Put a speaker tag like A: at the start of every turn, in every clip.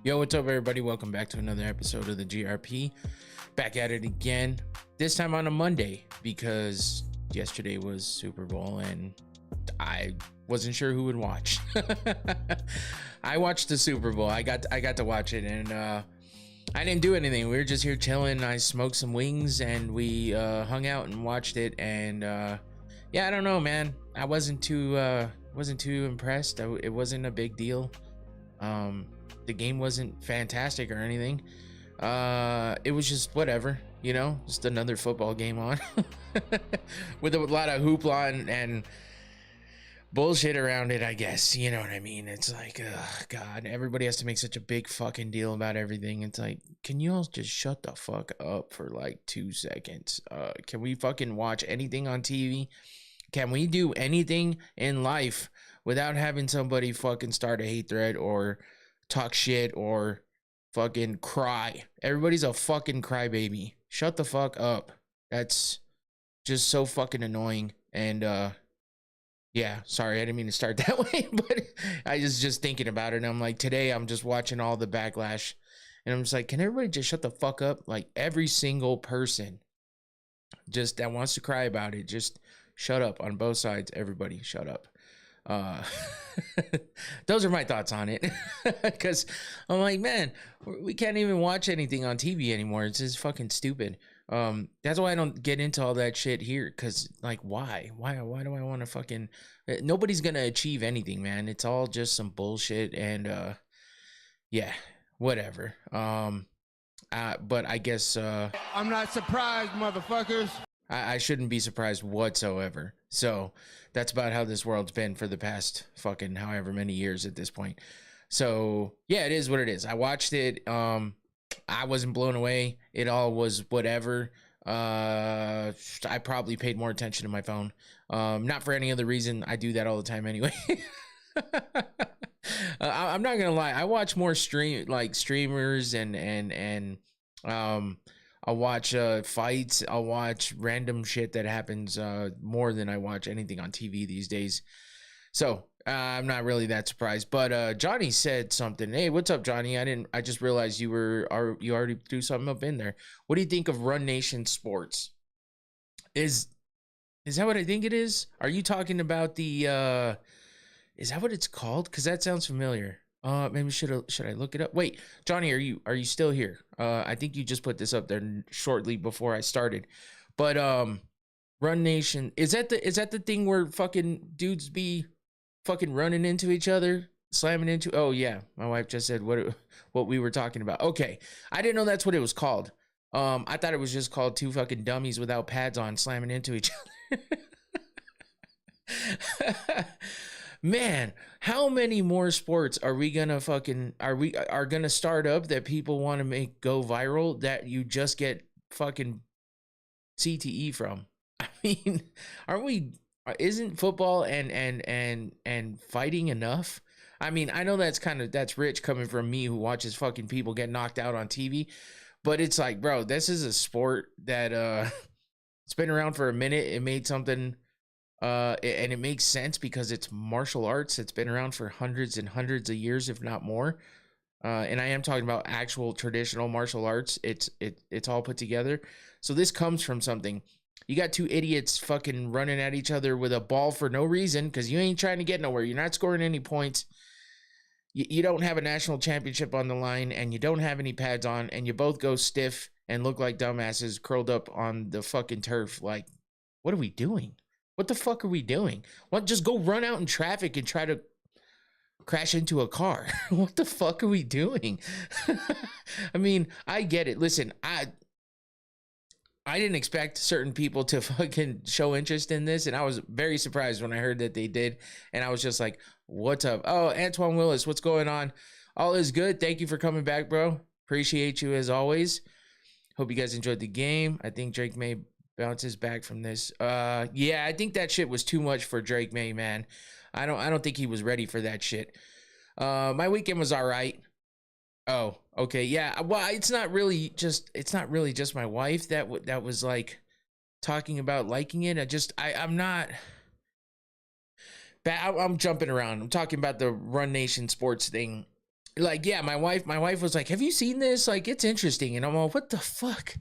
A: Yo, what's up, everybody? Welcome back to another episode of the GRP. Back at it again, this time on a Monday, because yesterday was Super Bowl and I wasn't sure who would watch. I watched the Super Bowl. I got to watch it, and I didn't do anything. We were just here chilling. I smoked some wings and we hung out and watched it. And yeah, I don't know, man. I wasn't too impressed. It wasn't a big deal. The game wasn't fantastic or anything. It was just whatever, you know, just another football game on with a lot of hoopla and bullshit around it, I guess. You know what I mean? It's like, God, everybody has to make such a big fucking deal about everything. It's like, can you all just shut the fuck up for like 2 seconds? Can we fucking watch anything on TV? Can we do anything in life without having somebody fucking start a hate thread or talk shit or fucking cry? Everybody's a fucking crybaby. Shut the fuck up. That's just so fucking annoying. And yeah, sorry, I didn't mean to start that way, but I was just thinking about it, and I'm like, today I'm just watching all the backlash, and I'm just like, can everybody just shut the fuck up? Like, every single person just that wants to cry about it, just shut up on both sides. Everybody shut up. Those are my thoughts on it, because I'm like, man, we can't even watch anything on TV anymore. It's just fucking stupid. That's why I don't get into all that shit here, because like, why do I want to fucking, nobody's gonna achieve anything, man. It's all just some bullshit. And yeah, whatever. But I guess
B: I'm not surprised, motherfuckers.
A: I shouldn't be surprised whatsoever. So that's about how this world's been for the past fucking however many years at this point. So yeah, it is what it is. I watched it. I wasn't blown away. It all was whatever. I probably paid more attention to my phone. Not for any other reason. I do that all the time anyway. I'm not gonna lie. I watch more streamers and I'll watch fights. I'll watch random shit that happens more than I watch anything on TV these days. So I'm not really that surprised. But Johnny said something. Hey, what's up, Johnny? I just realized you already threw something up in there. What do you think of Run Nation Sports? Is that what I think it is? Are you talking about the is that what it's called? Because that sounds familiar. Maybe should I look it up? Wait, Johnny, are you still here? I think you just put this up there shortly before I started. But Run Nation, is that the thing where fucking dudes be fucking running into each other, slamming into? Oh yeah, my wife just said what we were talking about. Okay, I didn't know that's what it was called. I thought it was just called two fucking dummies without pads on slamming into each other. Man, how many more sports are we gonna fucking are gonna start up that people want to make go viral that you just get fucking CTE from? I mean, isn't football and fighting enough? I mean, I know that's rich coming from me who watches fucking people get knocked out on TV, but it's like, bro, this is a sport that it's been around for a minute. It made something and it makes sense because it's martial arts. It's been around for hundreds and hundreds of years, if not more. And I am talking about actual traditional martial arts. It's all put together. So this comes from something. You got two idiots fucking running at each other with a ball for no reason, because you ain't trying to get nowhere. You're not scoring any points. You don't have a national championship on the line, and you don't have any pads on, and you both go stiff and look like dumbasses curled up on the fucking turf. Like, what are we doing? What the fuck are we doing? What? Just go run out in traffic and try to crash into a car. What the fuck are we doing? I mean, I get it. Listen, I didn't expect certain people to fucking show interest in this, and I was very surprised when I heard that they did, and I was just like, what's up? Oh, Antoine Willis, what's going on? All is good. Thank you for coming back, bro. Appreciate you as always. Hope you guys enjoyed the game. I think Drake May bounces back from this. Yeah, I think that shit was too much for Drake May, man. I don't think he was ready for that shit. My weekend was all right. Oh, okay. Yeah. Well, it's not really just my wife that was like talking about liking it. I'm not I'm jumping around. I'm talking about the Run Nation Sports thing. like, yeah, my wife was like, have you seen this? Like, it's interesting. And I'm like, what the fuck?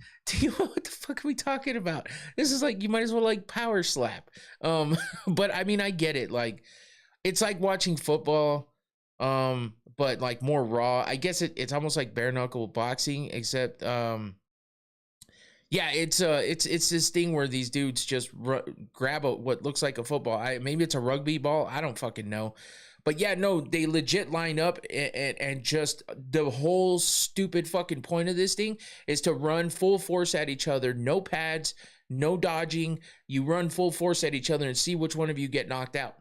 A: What the fuck are we talking about? This is like, you might as well like power slap. But I mean, I get it. Like, it's like watching football, but like more raw. I guess it's almost like bare knuckle boxing, except yeah, it's this thing where these dudes just grab what looks like a football. Maybe it's a rugby ball. I don't fucking know. But yeah, no, they legit line up and just the whole stupid fucking point of this thing is to run full force at each other. No pads, no dodging. You run full force at each other and see which one of you get knocked out.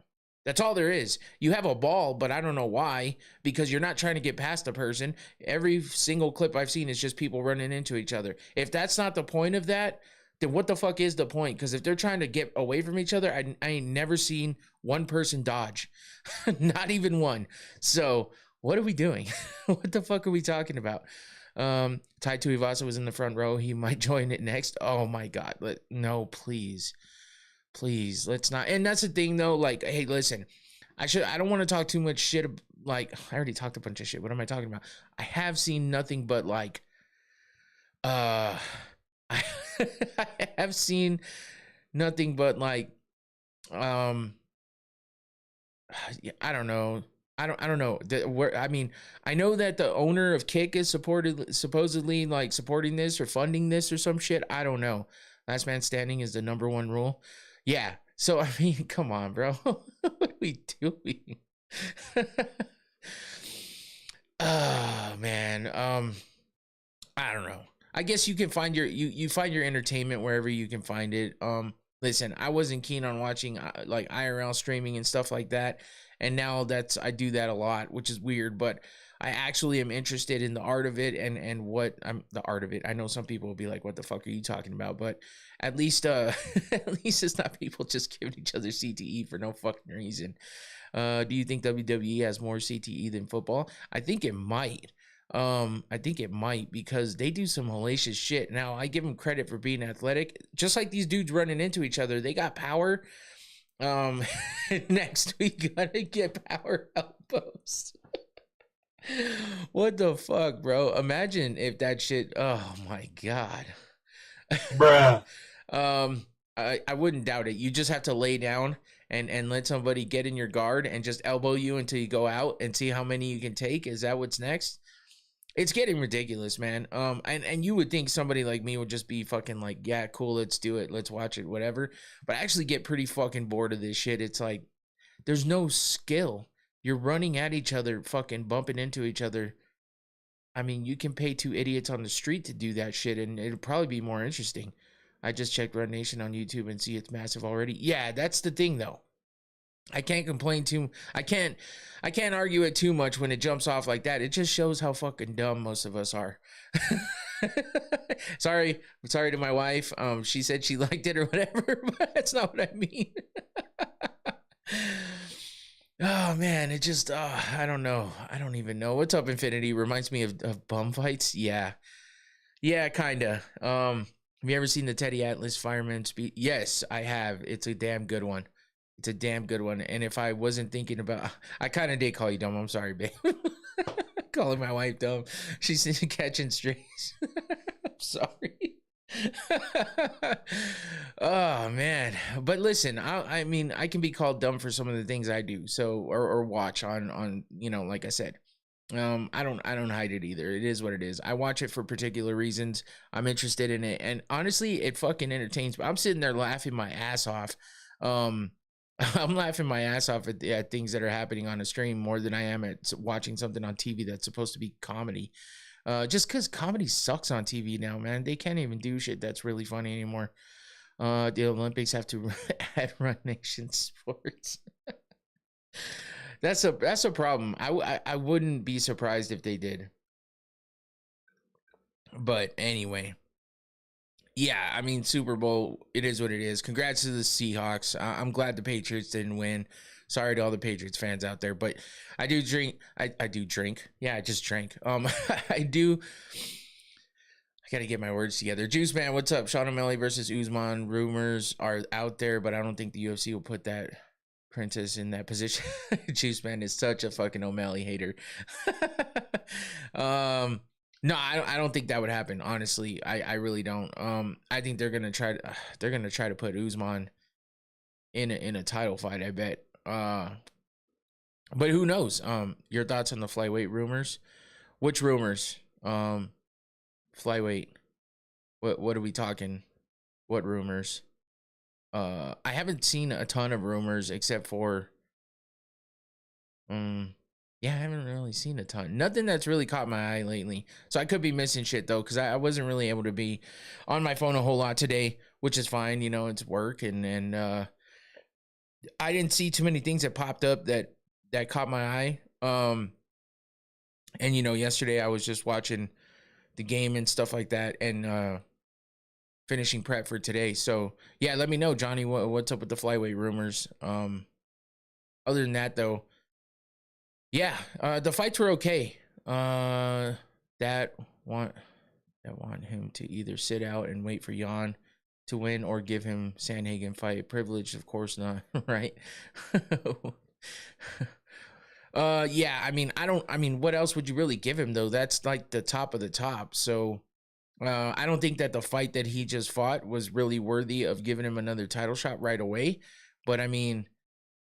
A: That's all there is. You have a ball, but I don't know why, because you're not trying to get past a person. Every single clip I've seen is just people running into each other. If that's not the point of that, then what the fuck is the point? Because if they're trying to get away from each other, I ain't never seen one person dodge. Not even one. So what are we doing? What the fuck are we talking about? Tai Tuivasa was in the front row. He might join it next. Oh my God. No, please. Please, let's not. And that's the thing though, like, hey, listen, I don't want to talk too much shit. Like, I already talked a bunch of shit. What am I talking about? I have seen nothing but like, I have seen nothing but like, yeah, I don't know. I don't know. I mean, I know that the owner of Kick is supposedly like supporting this or funding this or some shit. I don't know. Last man standing is the number one rule. Yeah. So I mean, come on, bro. What are we doing? Oh man. I don't know. I guess you can find you find your entertainment wherever you can find it. Listen, I wasn't keen on watching like IRL streaming and stuff like that, and now I do that a lot, which is weird, but I actually am interested in the art of it and what I'm the art of it. I know some people will be like, what the fuck are you talking about? But at least at least it's not people just giving each other CTE for no fucking reason. Do you think WWE has more CTE than football? I think it might. I think it might, because they do some hellacious shit. Now, I give them credit for being athletic, just like these dudes running into each other. They got power. Next we gotta get power elbows. What the fuck, bro? Imagine if that shit. Oh my God.
C: Bruh.
A: I wouldn't doubt it. You just have to lay down and let somebody get in your guard and just elbow you until you go out and see how many you can take. Is that what's next? It's getting ridiculous, man. And you would think somebody like me would just be fucking like, yeah, cool, let's do it, let's watch it, whatever. But I actually get pretty fucking bored of this shit. It's like, there's no skill. You're running at each other, fucking bumping into each other. I mean, you can pay two idiots on the street to do that shit, and it'll probably be more interesting. I just checked Run Nation on YouTube and see it's massive already. Yeah, that's the thing, though. I can't complain too. I can't argue it too much when it jumps off like that. It just shows how fucking dumb most of us are. Sorry to my wife. She said she liked it or whatever, but that's not what I mean. Oh man, it just I don't know. I don't even know. What's up, Infinity? Reminds me of bum fights. Yeah, kinda. Have you ever seen the Teddy Atlas fireman speech? Yes, I have. It's a damn good one. It's a damn good one. And if I wasn't thinking about, I kind of did call you dumb. I'm sorry, babe. Calling my wife dumb. She's catching strays. I'm sorry. Oh man. But listen, I mean, I can be called dumb for some of the things I do. So, or watch on, like I said, I don't hide it either. It is what it is. I watch it for particular reasons. I'm interested in it. And honestly, it fucking entertains me. I'm sitting there laughing my ass off. I'm laughing my ass off at things that are happening on a stream more than I am at watching something on TV that's supposed to be comedy. Just because comedy sucks on TV now, man. They can't even do shit that's really funny anymore. The Olympics have to add Run Nation sports. That's a problem. I wouldn't be surprised if they did. But anyway. Yeah, I mean, Super Bowl, it is what it is. Congrats to the Seahawks. I'm glad the Patriots didn't win. Sorry to all the Patriots fans out there, but I do drink. I do drink. Yeah, I just drank. I do. I got to get my words together. Juice Man, what's up? Sean O'Malley versus Usman. Rumors are out there, but I don't think the UFC will put that Princess in that position. Juice Man is such a fucking O'Malley hater. No, I don't think that would happen. Honestly, I really don't. I think they're gonna try to put Usman in a title fight. I bet. But who knows? Your thoughts on the flyweight rumors? Which rumors? Flyweight. What are we talking? What rumors? I haven't seen a ton of rumors except for yeah, I haven't really seen a ton. Nothing that's really caught my eye lately. So I could be missing shit though, because I wasn't really able to be on my phone a whole lot today, which is fine. You know, it's work, and I didn't see too many things that popped up that caught my eye. And you know, yesterday I was just watching the game and stuff like that, and finishing prep for today. So yeah, let me know, Johnny, what's up with the flyweight rumors. Other than that though, yeah, the fights were okay. That want him to either sit out and wait for Jan to win or give him Sandhagen fight privilege. Of course not, right? Yeah, I mean, what else would you really give him though? That's like the top of the top. So I don't think that the fight that he just fought was really worthy of giving him another title shot right away. But I mean,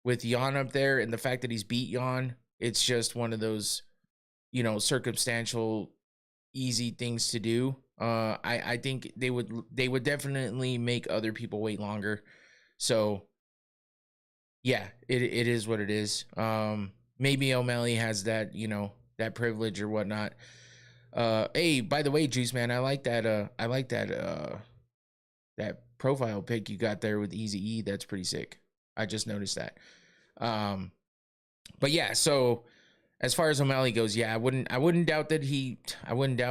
A: with Jan up there and the fact that he's beat Jan, it's just one of those, you know, circumstantial, easy things to do. I think they would definitely make other people wait longer. So yeah, it is what it is. Maybe O'Malley has that, you know, that privilege or whatnot. Hey, by the way, Juice Man, I like that that profile pic you got there with Easy E. That's pretty sick. I just noticed that. But yeah, so as far as O'Malley goes, yeah, I wouldn't doubt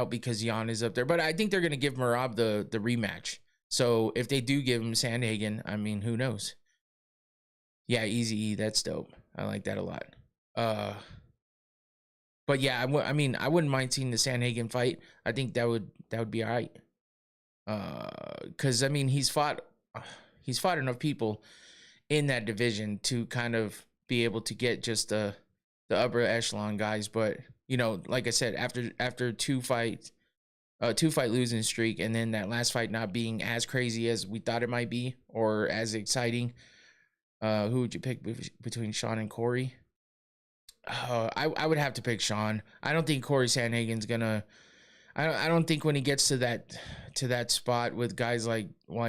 A: because Jan is up there, but I think they're gonna give Merab the rematch. So if they do give him Sandhagen, I mean, who knows? Yeah, Easy E, that's dope. I like that a lot. But yeah, I mean, I wouldn't mind seeing the Sandhagen fight. I think that would be all right. Because I mean, he's fought enough people in that division to kind of be able to get just the upper echelon guys. But you know, like I said, after two fight losing streak, and then that last fight not being as crazy as we thought it might be or as exciting, who would you pick between Sean and Corey? I would have to pick Sean. I don't think Corey Sandhagen's gonna. I don't think when he gets to that spot with guys like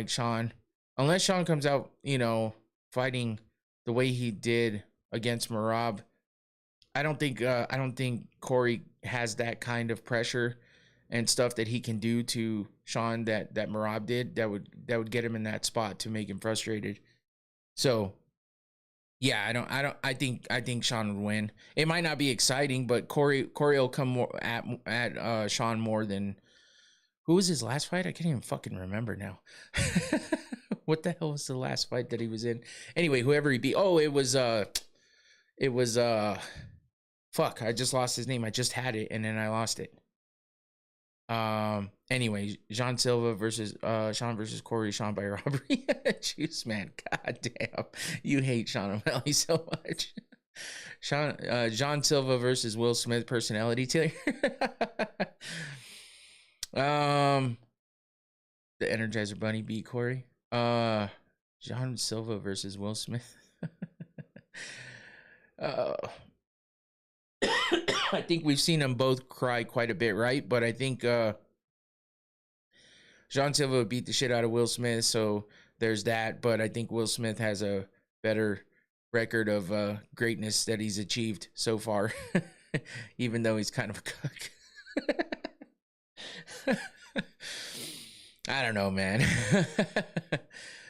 A: Sean, unless Sean comes out, you know, fighting the way he did against Merab, I don't think Corey has that kind of pressure and stuff that he can do to Sean that Merab did. That would get him in that spot to make him frustrated. So. Yeah, I think Sean would win. It might not be exciting, but Corey will come more at Sean more than who was his last fight? I can't even fucking remember now. What the hell was the last fight that he was in? Anyway, whoever he beat. Oh, it was fuck, I just lost his name. I just had it and then I lost it. Anyway, Jean Silva versus Sean versus Corey, Sean by robbery. Juice Man, god damn, you hate Sean O'Malley so much. John Silva versus Will Smith personality killer. The Energizer Bunny beat Corey. John Silva versus Will Smith. I think we've seen them both cry quite a bit, right? But I think John Silva beat the shit out of Will Smith, so there's that. But I think Will Smith has a better record of greatness that he's achieved so far, even though he's kind of a cuck. I don't know, man.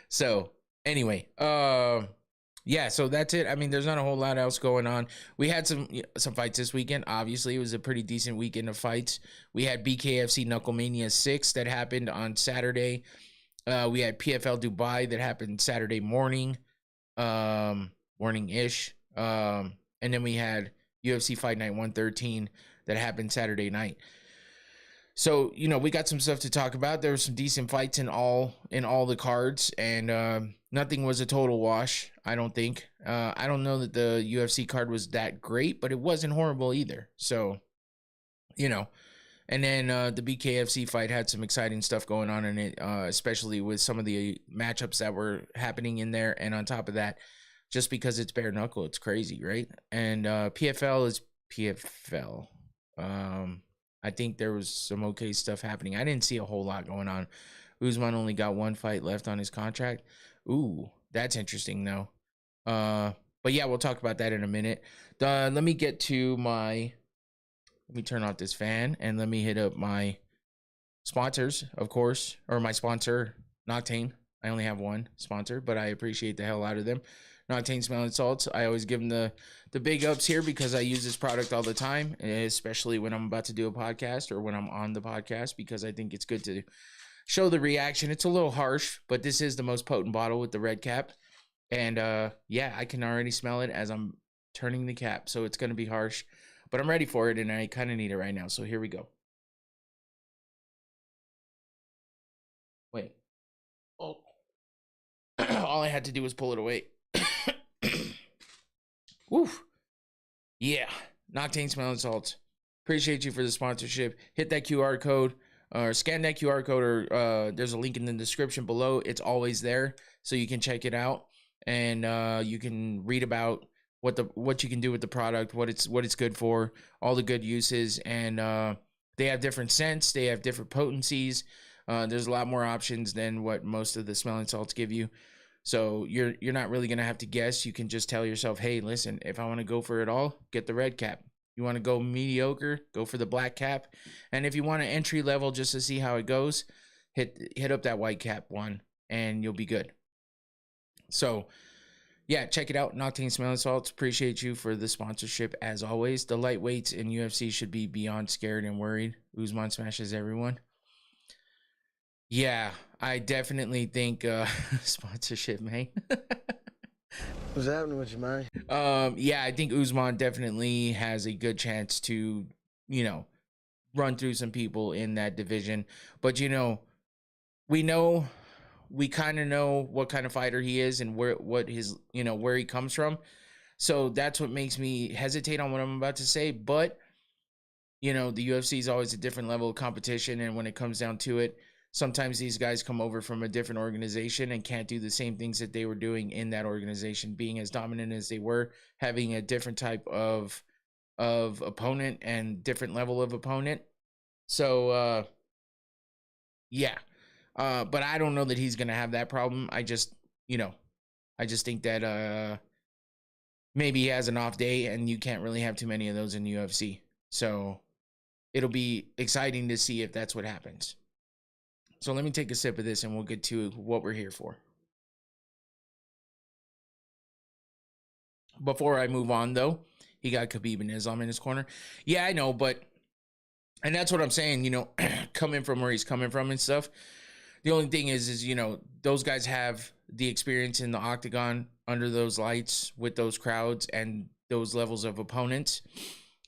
A: So anyway, yeah, so that's it. I mean, there's not a whole lot else going on. We had some fights this weekend. Obviously, it was a pretty decent weekend of fights. We had BKFC Knucklemania 6 that happened on Saturday. We had PFL Dubai that happened Saturday morning, morning-ish. And then we had UFC Fight Night 113 that happened Saturday night. So, you know, we got some stuff to talk about. There were some decent fights in all the cards, and nothing was a total wash, I don't think. I don't know that the UFC card was that great, but it wasn't horrible either. So, you know, and then the BKFC fight had some exciting stuff going on in it, especially with some of the matchups that were happening in there. And on top of that, just because it's bare knuckle, it's crazy, right? And PFL is PFL. I think there was some okay stuff happening. I didn't see a whole lot going on. Usman only got one fight left on his contract. Ooh, that's interesting though. But yeah, we'll talk about that in a minute. Let me get to my. Let me turn off this fan and let me hit up my sponsors, of course, or my sponsor, Noctane. I only have one sponsor, but I appreciate the hell out of them. Noctane smelling salts. I always give them the big ups here because I use this product all the time, especially when I'm about to do a podcast or when I'm on the podcast, because I think it's good to show the reaction. It's a little harsh, but this is the most potent bottle with the red cap. And yeah, I can already smell it as I'm turning the cap. So it's going to be harsh, but I'm ready for it and I kind of need it right now. So here we go. Wait. Oh. All I had to do was pull it away. Woof. Yeah. Noctane smelling salts. Appreciate you for the sponsorship. Hit that QR code or scan that QR code, or there's a link in the description below. It's always there, so you can check it out and you can read about what you can do with the product, what it's good for, all the good uses, and they have different scents, they have different potencies. There's a lot more options than what most of the smelling salts give you. So you're not really going to have to guess. You can just tell yourself, hey, listen, if I want to go for it all, get the red cap. You want to go mediocre, go for the black cap. And if you want an entry level just to see how it goes, hit up that white cap one and you'll be good. So yeah, check it out. Noctane smelling salts. Appreciate you for the sponsorship as always. The lightweights in UFC should be beyond scared and worried. Usman smashes everyone. Yeah, I definitely think sponsorship, man.
D: What's happening with you, man?
A: Yeah, I think Usman definitely has a good chance to, you know, run through some people in that division. But you know, we kind of know what kind of fighter he is and where he comes from. So that's what makes me hesitate on what I'm about to say. But you know, the UFC is always a different level of competition, and when it comes down to it, sometimes these guys come over from a different organization and can't do the same things that they were doing in that organization, being as dominant as they were, having a different type of opponent and different level of opponent. So, yeah. But I don't know that he's going to have that problem. I just think that maybe he has an off day and you can't really have too many of those in the UFC. So it'll be exciting to see if that's what happens. So let me take a sip of this and we'll get to what we're here for. Before I move on, though, he got Khabib and Islam in his corner. Yeah, I know, and that's what I'm saying, you know, coming from where he's coming from and stuff. The only thing is, you know, those guys have the experience in the octagon under those lights with those crowds and those levels of opponents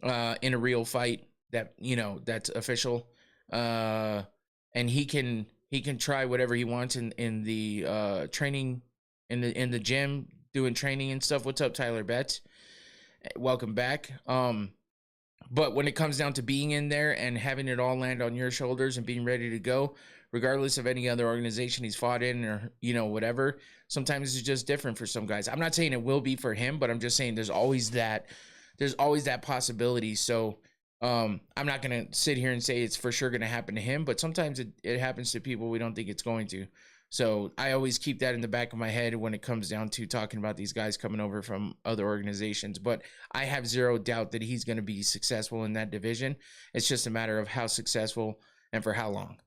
A: in a real fight that, you know, that's official. And he can try whatever he wants in the training in the gym, doing training and stuff. What's up, Tyler Betts? Welcome back. But when it comes down to being in there and having it all land on your shoulders and being ready to go, regardless of any other organization he's fought in or, you know, whatever, sometimes it's just different for some guys. I'm not saying it will be for him, but I'm just saying there's always that possibility. So I'm not going to sit here and say it's for sure going to happen to him, but sometimes it happens to people we don't think it's going to. So I always keep that in the back of my head when it comes down to talking about these guys coming over from other organizations. But I have zero doubt that he's going to be successful in that division. It's just a matter of how successful and for how long.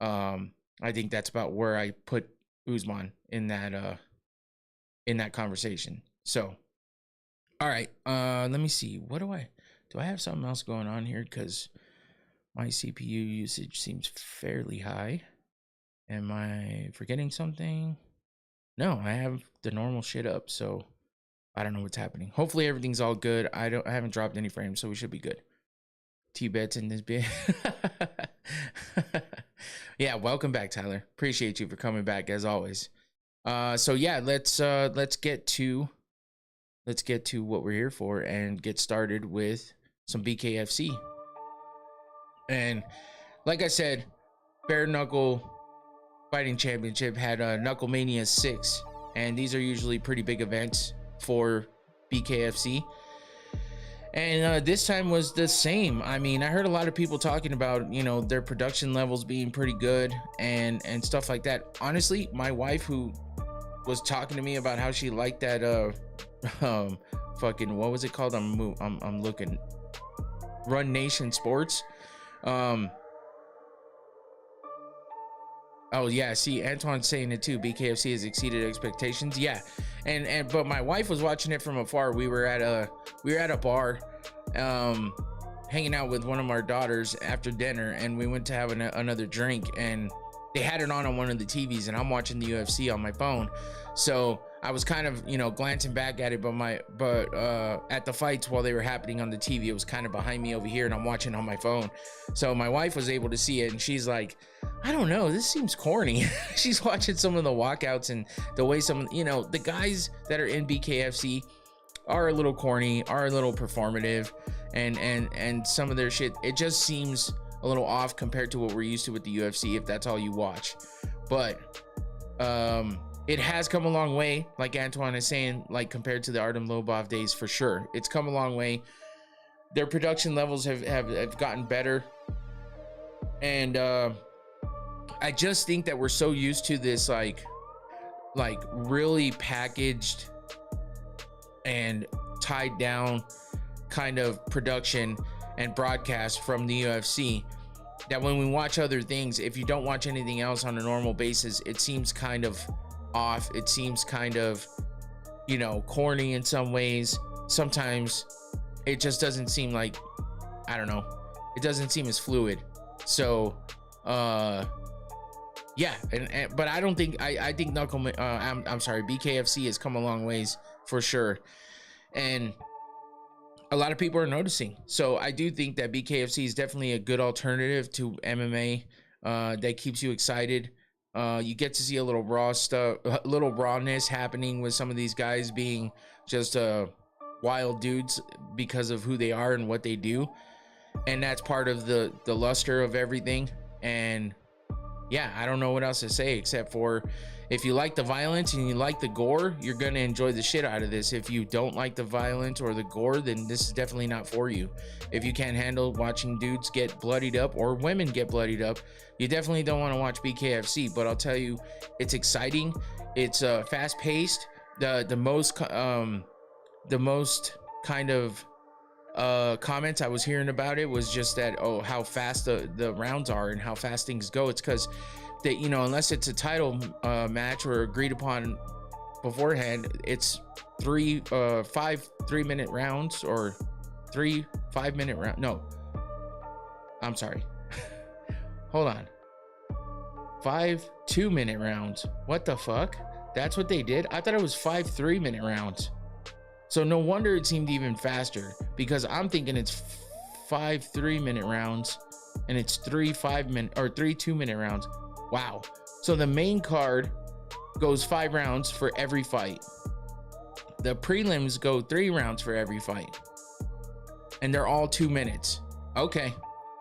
A: I think that's about where I put Usman in that conversation. So, all right, let me see. Do I have something else going on here? Because my CPU usage seems fairly high. Am I forgetting something? No, I have the normal shit up, so I don't know what's happening. Hopefully everything's all good. I haven't dropped any frames, so we should be good. T-Bet's in this bit. Yeah, welcome back, Tyler. Appreciate you for coming back as always. So yeah, let's get to what we're here for and get started with some BKFC. And like I said, Bare Knuckle Fighting Championship had Knucklemania 6, and these are usually pretty big events for BKFC. And this time was the same. I mean, I heard a lot of people talking about, you know, their production levels being pretty good and stuff like that. Honestly, my wife, who was talking to me about how she liked that fucking, what was it called? I'm looking, Run Nation Sports. Oh yeah, see, Antoine's saying it too. BKFC has exceeded expectations. Yeah, and but my wife was watching it from afar. We were at a bar, hanging out with one of our daughters after dinner, and we went to have another drink, and they had it on one of the TVs, and I'm watching the UFC on my phone. So I was kind of, you know, glancing back at it, but at the fights while they were happening on the TV, it was kind of behind me over here, and I'm watching on my phone. So my wife was able to see it, and she's like, I don't know, this seems corny. She's watching some of the walkouts and the way some, you know, the guys that are in BKFC are a little corny, are a little performative, and some of their shit, it just seems a little off compared to what we're used to with the UFC, if that's all you watch. But it has come a long way, like Antoine is saying, like compared to the Artem Lobov days, for sure. It's come a long way. Their production levels have gotten better. And I just think that we're so used to this like really packaged and tied down kind of production and broadcast from the UFC that when we watch other things, if you don't watch anything else on a normal basis, it seems kind of off. It seems kind of, you know, corny in some ways. Sometimes it just doesn't seem like, I don't know, it doesn't seem as fluid. So yeah, but I don't think, I think I'm sorry, BKFC has come a long ways for sure, and a lot of people are noticing. So I do think that BKFC is definitely a good alternative to MMA that keeps you excited. You get to see a little raw stuff, a little rawness happening with some of these guys being just wild dudes because of who they are and what they do, and that's part of the luster of everything. And yeah, I don't know what else to say except for, if you like the violence and you like the gore, you're gonna enjoy the shit out of this. If you don't like the violence or the gore, then this is definitely not for you. If you can't handle watching dudes get bloodied up or women get bloodied up, you definitely don't want to watch BKFC. But I'll tell you, it's exciting, it's fast paced. The most kind of comments I was hearing about it was just that, oh, how fast the rounds are and how fast things go. It's because that, you know, unless it's a title match or agreed upon beforehand, it's 5 3-minute rounds or 3 5-minute round. No, I'm sorry. Hold on. 5 2-minute rounds. What the fuck? That's what they did? I thought it was 5 3-minute rounds. So no wonder it seemed even faster, because I'm thinking it's 5 3-minute rounds and it's 3 5-minute or 3 2-minute rounds. Wow. So the main card goes 5 rounds for every fight. The prelims go 3 rounds for every fight. And they're all 2 minutes. Okay.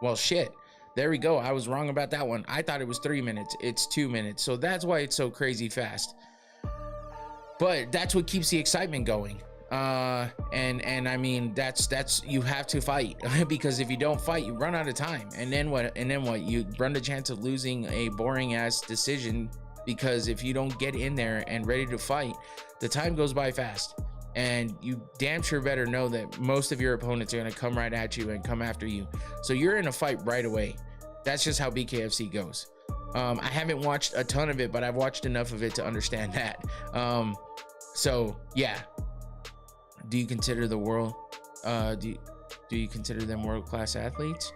A: Well, shit. There we go. I was wrong about that one. I thought it was 3 minutes. It's 2 minutes. So that's why it's so crazy fast. But that's what keeps the excitement going. And I mean, that's you have to fight, because if you don't fight, you run out of time. And then what? You run the chance of losing a boring ass decision, because if you don't get in there and ready to fight, the time goes by fast. And you damn sure better know that most of your opponents are going to come right at you and come after you. So you're in a fight right away. That's just how BKFC goes. I haven't watched a ton of it, but I've watched enough of it to understand that. So yeah. Do you consider the world? Do you consider them world-class athletes?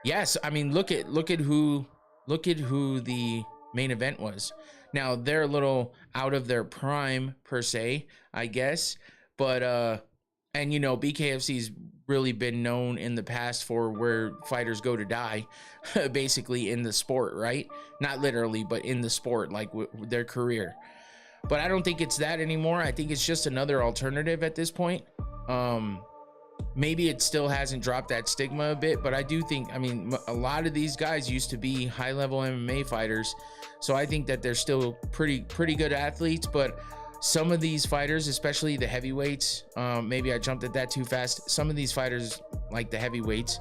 A: Yes. I mean, look at who the main event was. Now they're a little out of their prime per se, I guess, but And, you know, BKFC's really been known in the past for where fighters go to die, basically in the sport, right? Not literally, but in the sport, like their career. But I don't think it's that anymore. I think it's just another alternative at this point. Maybe it still hasn't dropped that stigma a bit, but I do think, I mean, a lot of these guys used to be high-level MMA fighters, so I think that they're still pretty good athletes. But some of these fighters, especially the heavyweights, maybe I jumped at that too fast. Some of these fighters, like the heavyweights,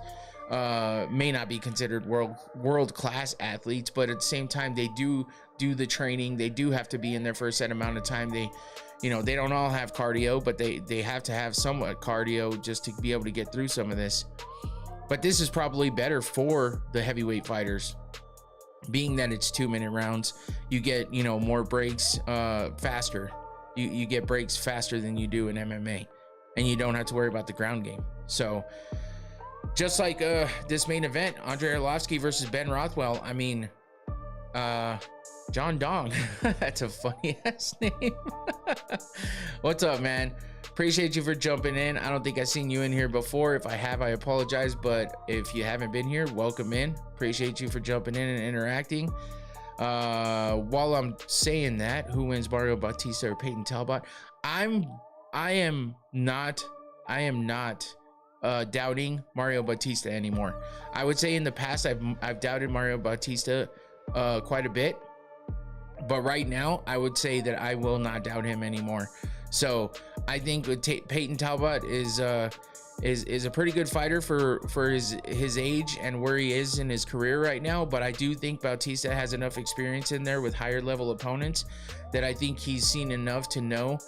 A: may not be considered world-class athletes, but at the same time, they do the training. They do have to be in there for a set amount of time. They, you know, they don't all have cardio, but they have to have somewhat cardio just to be able to get through some of this. But this is probably better for the heavyweight fighters, being that it's 2-minute rounds. You get, you know, more breaks faster. You get breaks faster than you do in MMA, and you don't have to worry about the ground game. So just like this main event, Andrei Arlovski versus Ben Rothwell, I mean, John Dong, that's a funny ass name. What's up, man? Appreciate you for jumping in. I don't think I've seen you in here before. If I have, I apologize, but if you haven't been here, welcome in. Appreciate you for jumping in and interacting. While I'm saying that, who wins, Mario Bautista or Peyton Talbot? I am not doubting Mario Bautista anymore. I would say in the past I've doubted Mario Bautista quite a bit, but right now I would say that I will not doubt him anymore. So I think with Peyton Talbot is a pretty good fighter for his age and where he is in his career right now. But I do think Bautista has enough experience in there with higher level opponents that I think he's seen enough to know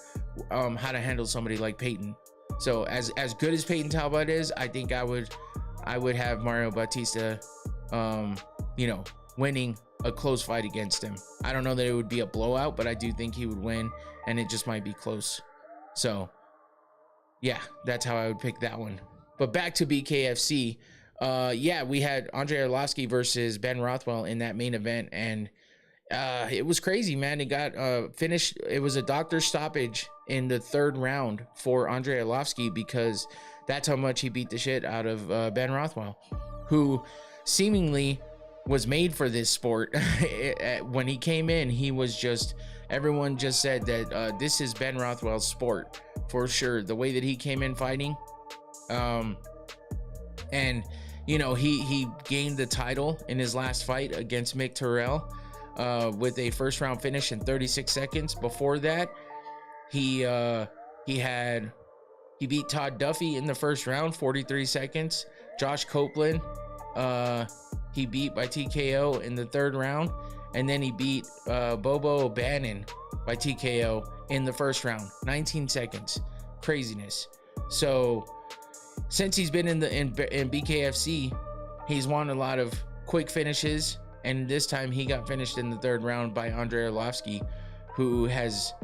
A: how to handle somebody like Peyton. So as good as Peyton Talbot is, I think I would have Mario Bautista, you know, winning a close fight against him. I don't know that it would be a blowout, but I do think he would win, and it just might be close. So yeah, that's how I would pick that one. But back to BKFC. Yeah, we had Andrei Arlovski versus Ben Rothwell in that main event, and it was crazy, man. It got finished. It was a doctor stoppage in the 3rd round for Andrei Arlovski because that's how much he beat the shit out of Ben Rothwell, who seemingly was made for this sport. When he came in, he was just, everyone just said that this is Ben Rothwell's sport for sure. The way that he came in fighting, and you know, he gained the title in his last fight against Mick Terrell with a 1st round finish in 36 seconds. Before that, he beat Todd Duffy in the 1st round, 43 seconds. Josh Copeland, he beat by TKO in the 3rd round, and then he beat Bobo O'Bannon by TKO in the 1st round, 19 seconds. Craziness. So since he's been in BKFC, he's won a lot of quick finishes, and this time he got finished in the 3rd round by Andrei Arlovski, who has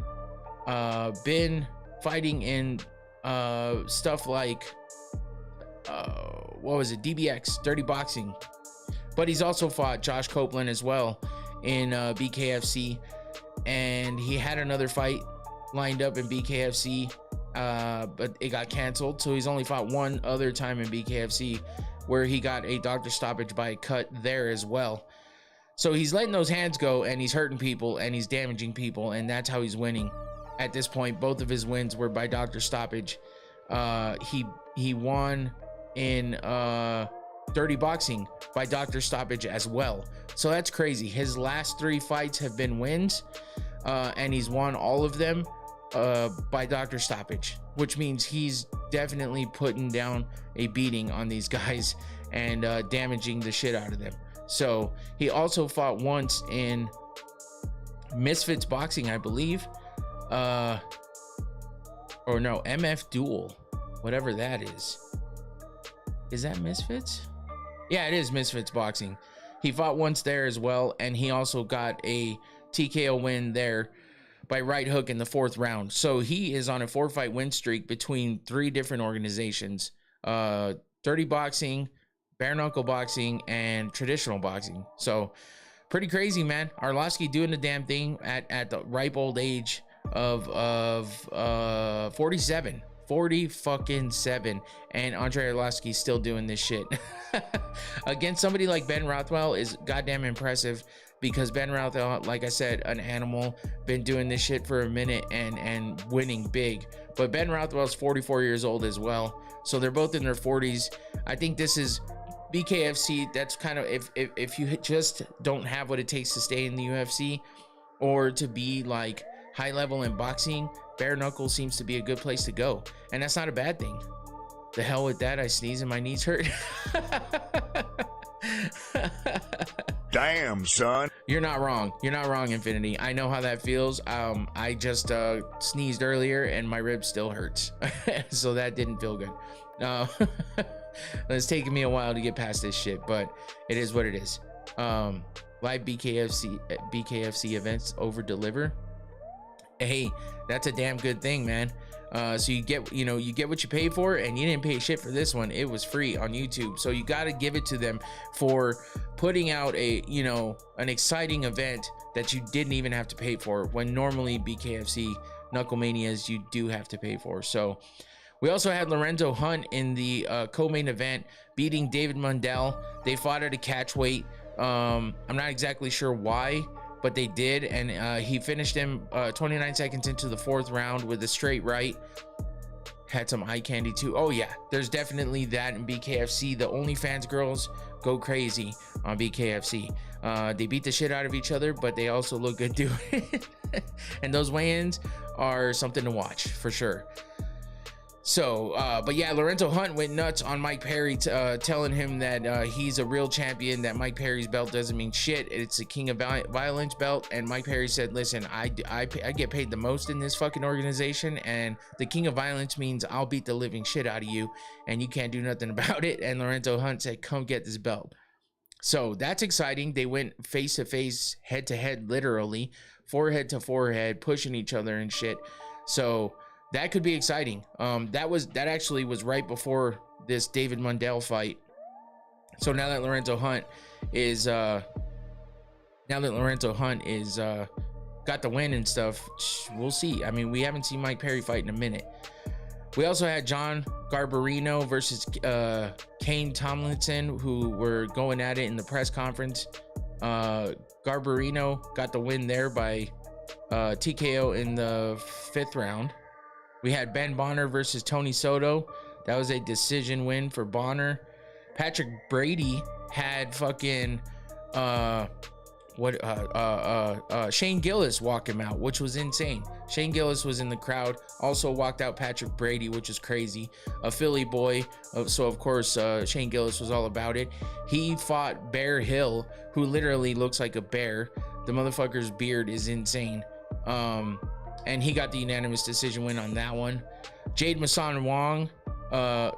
A: been fighting in stuff like what was it, DBX, Dirty Boxing, but he's also fought Josh Copeland as well in BKFC, and he had another fight lined up in BKFC, but it got canceled, so he's only fought one other time in BKFC where he got a doctor stoppage by a cut there as well. So he's letting those hands go, and he's hurting people, and he's damaging people, and that's how he's winning at this point. Both of his wins were by doctor stoppage. He won in Dirty Boxing by doctor stoppage as well. So that's crazy. His last 3 fights have been wins, and he's won all of them by doctor stoppage, which means he's definitely putting down a beating on these guys and damaging the shit out of them. So he also fought once in Misfits Boxing, I believe, or no, MF Duel, whatever that is. Is that Misfits? Yeah, it is Misfits Boxing. He fought once there as well, and he also got a TKO win there by right hook in the 4th round. So he is on a 4-fight win streak between 3 different organizations: Dirty Boxing, Bare Knuckle Boxing, and Traditional Boxing. So pretty crazy, man. Arlovski doing the damn thing at the ripe old age of 47. 47, and Andre Arlovsky's still doing this shit. Against somebody like Ben Rothwell is goddamn impressive, because Ben Rothwell, like I said, an animal, been doing this shit for a minute and winning big. But Ben Rothwell's 44 years old as well, so they're both in their 40s. I think this is BKFC. That's kind of, if you just don't have what it takes to stay in the UFC or to be like high level in boxing, bare knuckle seems to be a good place to go, and that's not a bad thing. The hell with that, I sneeze and my knees hurt.
C: Damn, son.
A: You're not wrong. You're not wrong, Infinity. I know how that feels. I just sneezed earlier and my rib still hurts. So that didn't feel good. It's taken me a while to get past this shit, but it is what it is. Live BKFC events over deliver. Hey, that's a damn good thing, man. So you get what you pay for, and you didn't pay shit for this one. It was free on YouTube. So you got to give it to them for putting out an exciting event that you didn't even have to pay for, when normally BKFC Knucklemanias you do have to pay for. So we also had Lorenzo Hunt in the co-main event, beating David Mundell. They fought at a catch weight. I'm not exactly sure why, but they did, and he finished him 29 seconds into the 4th round with a straight right. Had some eye candy too. Oh yeah, there's definitely that in BKFC. The OnlyFans girls go crazy on BKFC. They beat the shit out of each other, but they also look good doing it. And those weigh-ins are something to watch for sure. So, but yeah, Lorenzo Hunt went nuts on Mike Perry, telling him that he's a real champion, that Mike Perry's belt doesn't mean shit. It's a King of Violence belt. And Mike Perry said, listen, I get paid the most in this fucking organization, and the King of Violence means I'll beat the living shit out of you, and you can't do nothing about it. And Lorenzo Hunt said, come get this belt. So that's exciting. They went face to face, head to head, literally, forehead to forehead, pushing each other and shit. So that could be exciting. That actually was right before this David Mundell fight. So now that Lorenzo Hunt is got the win and stuff, we'll see. I mean, we haven't seen Mike Perry fight in a minute. We also had John Garbarino versus Kane Tomlinson, who were going at it in the press conference. Garbarino got the win there by TKO in the 5th round. We had Ben Bonner versus Tony Soto. That was a decision win for Bonner. Patrick Brady had fucking Shane Gillis walk him out, which was insane. Shane Gillis was in the crowd, also walked out Patrick Brady, which is crazy. A Philly boy, so of course Shane Gillis was all about it. He fought Bear Hill, who literally looks like a bear. The motherfucker's beard is insane. And he got the unanimous decision win on that one. Jade Masan Wong,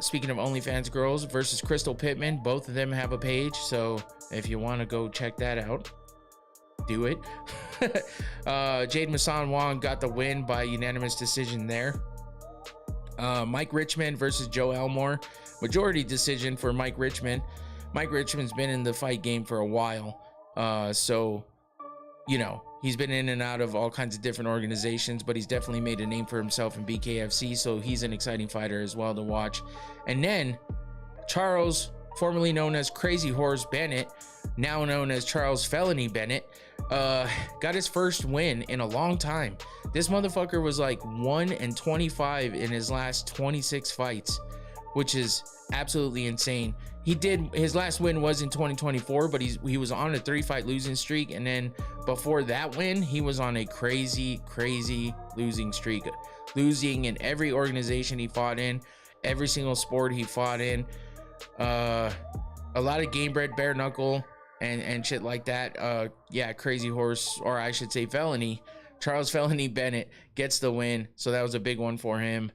A: speaking of OnlyFans girls, versus Crystal Pittman. Both of them have a page, so if you want to go check that out, do it. Jade Masan Wong got the win by unanimous decision there. Mike Richmond versus Joe Elmore. Majority decision for Mike Richmond. Mike Richmond's been in the fight game for a while. So, he's been in and out of all kinds of different organizations, but he's definitely made a name for himself in BKFC, so he's an exciting fighter as well to watch. And then Charles, formerly known as Crazy Horse Bennett, now known as Charles Felony Bennett, got his first win in a long time. This motherfucker was like 1-25 in his last 26 fights, which is absolutely insane. His last win was in 2024, but he was on a 3-fight losing streak, and then before that win, he was on a crazy losing streak, losing in every organization he fought in, every single sport he fought in. A lot of game bred bare knuckle and shit like that. Crazy Horse, or I should say Felony, Charles Felony Bennett gets the win, so that was a big one for him.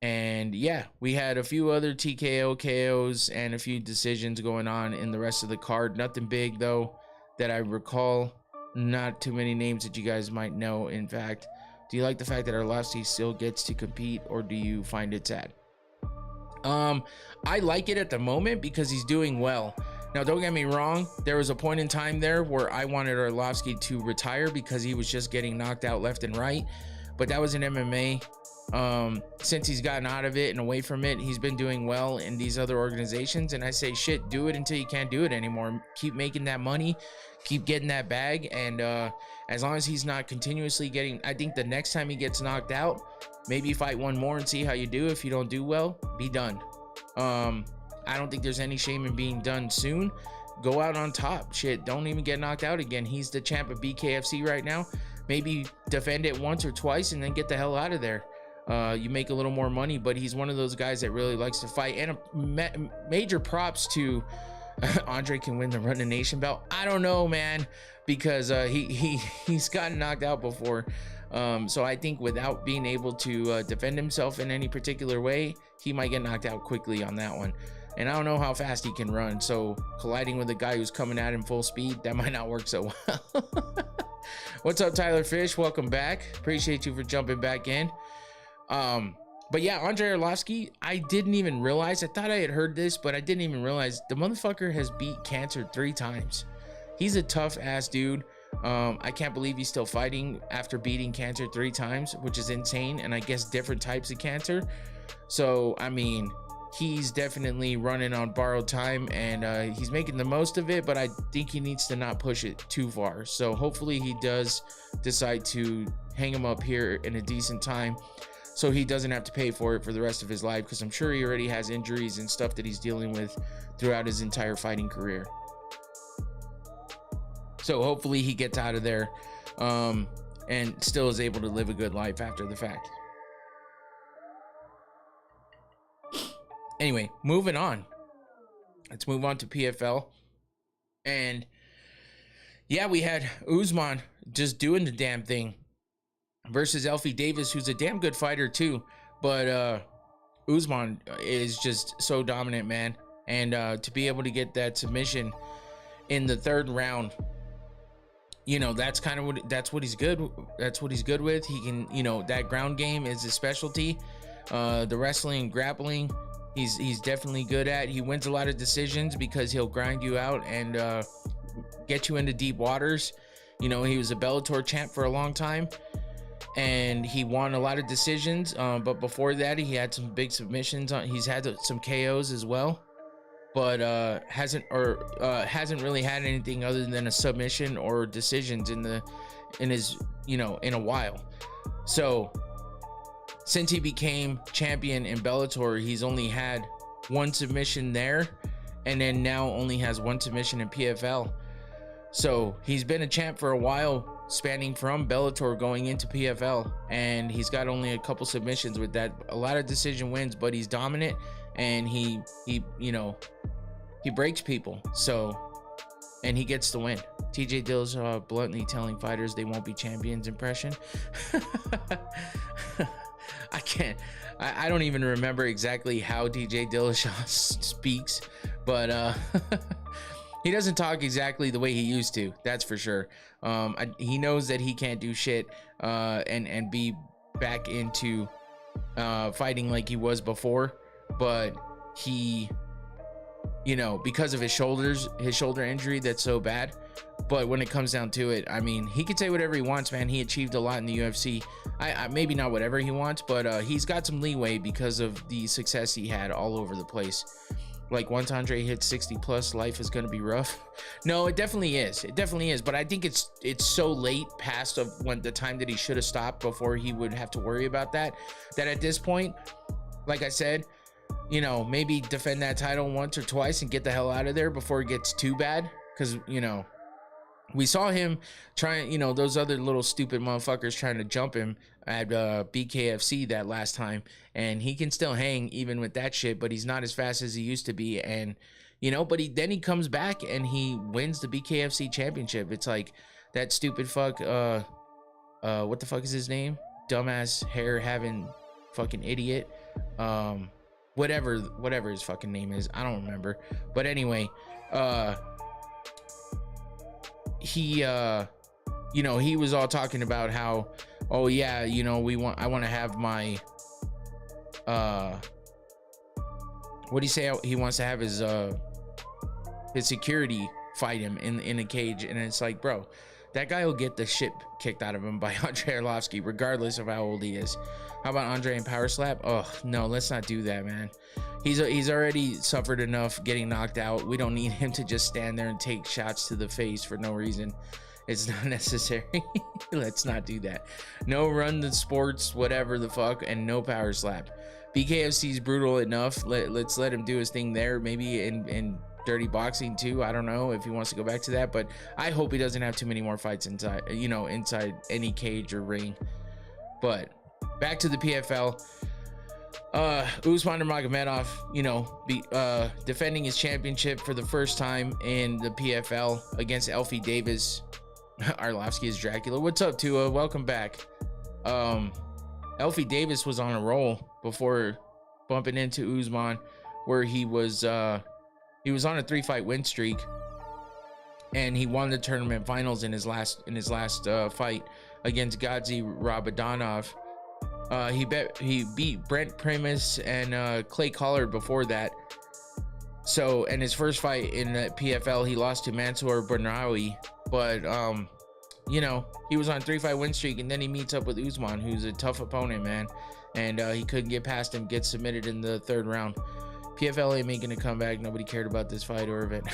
A: And yeah, we had a few other TKO KOs and a few decisions going on in the rest of the card. Nothing big though that I recall. Not too many names that you guys might know. In fact, do you like the fact that Arlovsky still gets to compete, or do you find it sad? I like it at the moment because he's doing well. Now, don't get me wrong. There was a point in time there where I wanted Arlovsky to retire because he was just getting knocked out left and right. But that was an MMA. Since he's gotten out of it and away from it, he's been doing well in these other organizations. And I say, shit, do it until you can't do it anymore. Keep making that money, keep getting that bag. And as long as he's not continuously getting, I think the next time he gets knocked out, maybe fight one more and see how you do. If you don't do well, be done. I don't think there's any shame in being done soon. Go out on top. Shit, don't even get knocked out again. He's the champ of BKFC right now. Maybe defend it once or twice and then get the hell out of there. You make a little more money, but he's one of those guys that really likes to fight. And major props to Andre can win the Run the Nation belt. I don't know, man, because he's gotten knocked out before. So I think without being able to defend himself in any particular way, he might get knocked out quickly on that one. And I don't know how fast he can run. So colliding with a guy who's coming at him full speed, that might not work so well. What's up, Tyler Fish? Welcome back. Appreciate you for jumping back in. But yeah, Andre Arlovsky, I didn't even realize. I thought I had heard this, but I didn't even realize the motherfucker has beat cancer 3 times. He's a tough ass dude. I can't believe he's still fighting after beating cancer 3 times, which is insane. And I guess different types of cancer. So, I mean, he's definitely running on borrowed time, and he's making the most of it, but I think he needs to not push it too far. So hopefully he does decide to hang him up here in a decent time, so he doesn't have to pay for it for the rest of his life, because I'm sure he already has injuries and stuff that he's dealing with throughout his entire fighting career. So hopefully he gets out of there and still is able to live a good life after the fact. Anyway, moving on. Let's move on to PFL. And yeah, we had Usman just doing the damn thing versus Elfie Davis, who's a damn good fighter too. But Usman is just so dominant, man. And to be able to get that submission in the 3rd round, you know, that's what he's good. That's what he's good with. He can, you know, that ground game is his specialty. The wrestling and grappling, he's definitely good at. He wins a lot of decisions because he'll grind you out and get you into deep waters. You know, he was a Bellator champ for a long time, and he won a lot of decisions. But before that, he had some big submissions. He's had some KOs as well, but hasn't really had anything other than a submission or decisions in his, you know, in a while. So since he became champion in Bellator, he's only had 1 submission there, and then now only has 1 submission in PFL. So he's been a champ for a while, spanning from Bellator going into PFL, and he's got only a couple submissions with that. A lot of decision wins, but he's dominant, and he you know, he breaks people. So, and he gets the win. TJ Dillashaw bluntly telling fighters they won't be champions impression. I don't even remember exactly how TJ Dillashaw speaks, but he doesn't talk exactly the way he used to, that's for sure. He knows that he can't do shit and be back into fighting like he was before, but he, you know, because of his shoulder injury that's so bad. But when it comes down to it, I mean, he could say whatever he wants, man. He achieved a lot in the UFC. I maybe not whatever he wants, but he's got some leeway because of the success he had all over the place. Like, once Andre hits 60 plus, life is going to be rough. No, it definitely is. It definitely is. But I think it's so late past of when the time that he should have stopped before he would have to worry about that at this point, like I said, you know, maybe defend that title once or twice and get the hell out of there before it gets too bad. Because, you know, we saw him trying, you know, those other little stupid motherfuckers trying to jump him at BKFC that last time, and he can still hang even with that shit, but he's not as fast as he used to be. And, you know, but then he comes back and he wins the BKFC championship. It's like that stupid fuck, what the fuck is his name? Dumbass hair having fucking idiot. Whatever his fucking name is, I don't remember. But anyway, he you know, he was all talking about how, oh yeah, you know, I want to have my what do you say, he wants to have his security fight him in a cage. And it's like, bro, That guy will get the shit kicked out of him by Andrei Arlovski, regardless of how old he is. How about Andre and power slap? Oh, no, let's not do that, man. He's already suffered enough getting knocked out. We don't need him to just stand there and take shots to the face for no reason. It's not necessary. Let's not do that. No run the sports, whatever the fuck, and no power slap. BKFC's brutal enough. Let's let him do his thing there. Maybe in dirty boxing too. I don't know if he wants to go back to that, but I hope he doesn't have too many more fights inside, you know, inside any cage or ring. But back to the PFL. Usman Nurmagomedov, you know, defending his championship for the first time in the PFL against Elfie Davis. Arlovski is Dracula. What's up, Tua? Welcome back. Elfie Davis was on a roll before bumping into Usman, where he was on a 3-fight win streak, and he won the tournament finals in his last fight against Gadzi Rabadanov. He beat Brent Primus and Clay Collard before that. So, and his first fight in the PFL, he lost to Mansour Barnawi. But you know, he was on a 3-fight win streak, and then he meets up with Usman, who's a tough opponent, man. And he couldn't get past him, gets submitted in the 3rd round. PFL ain't making a comeback. Nobody cared about this fight or event.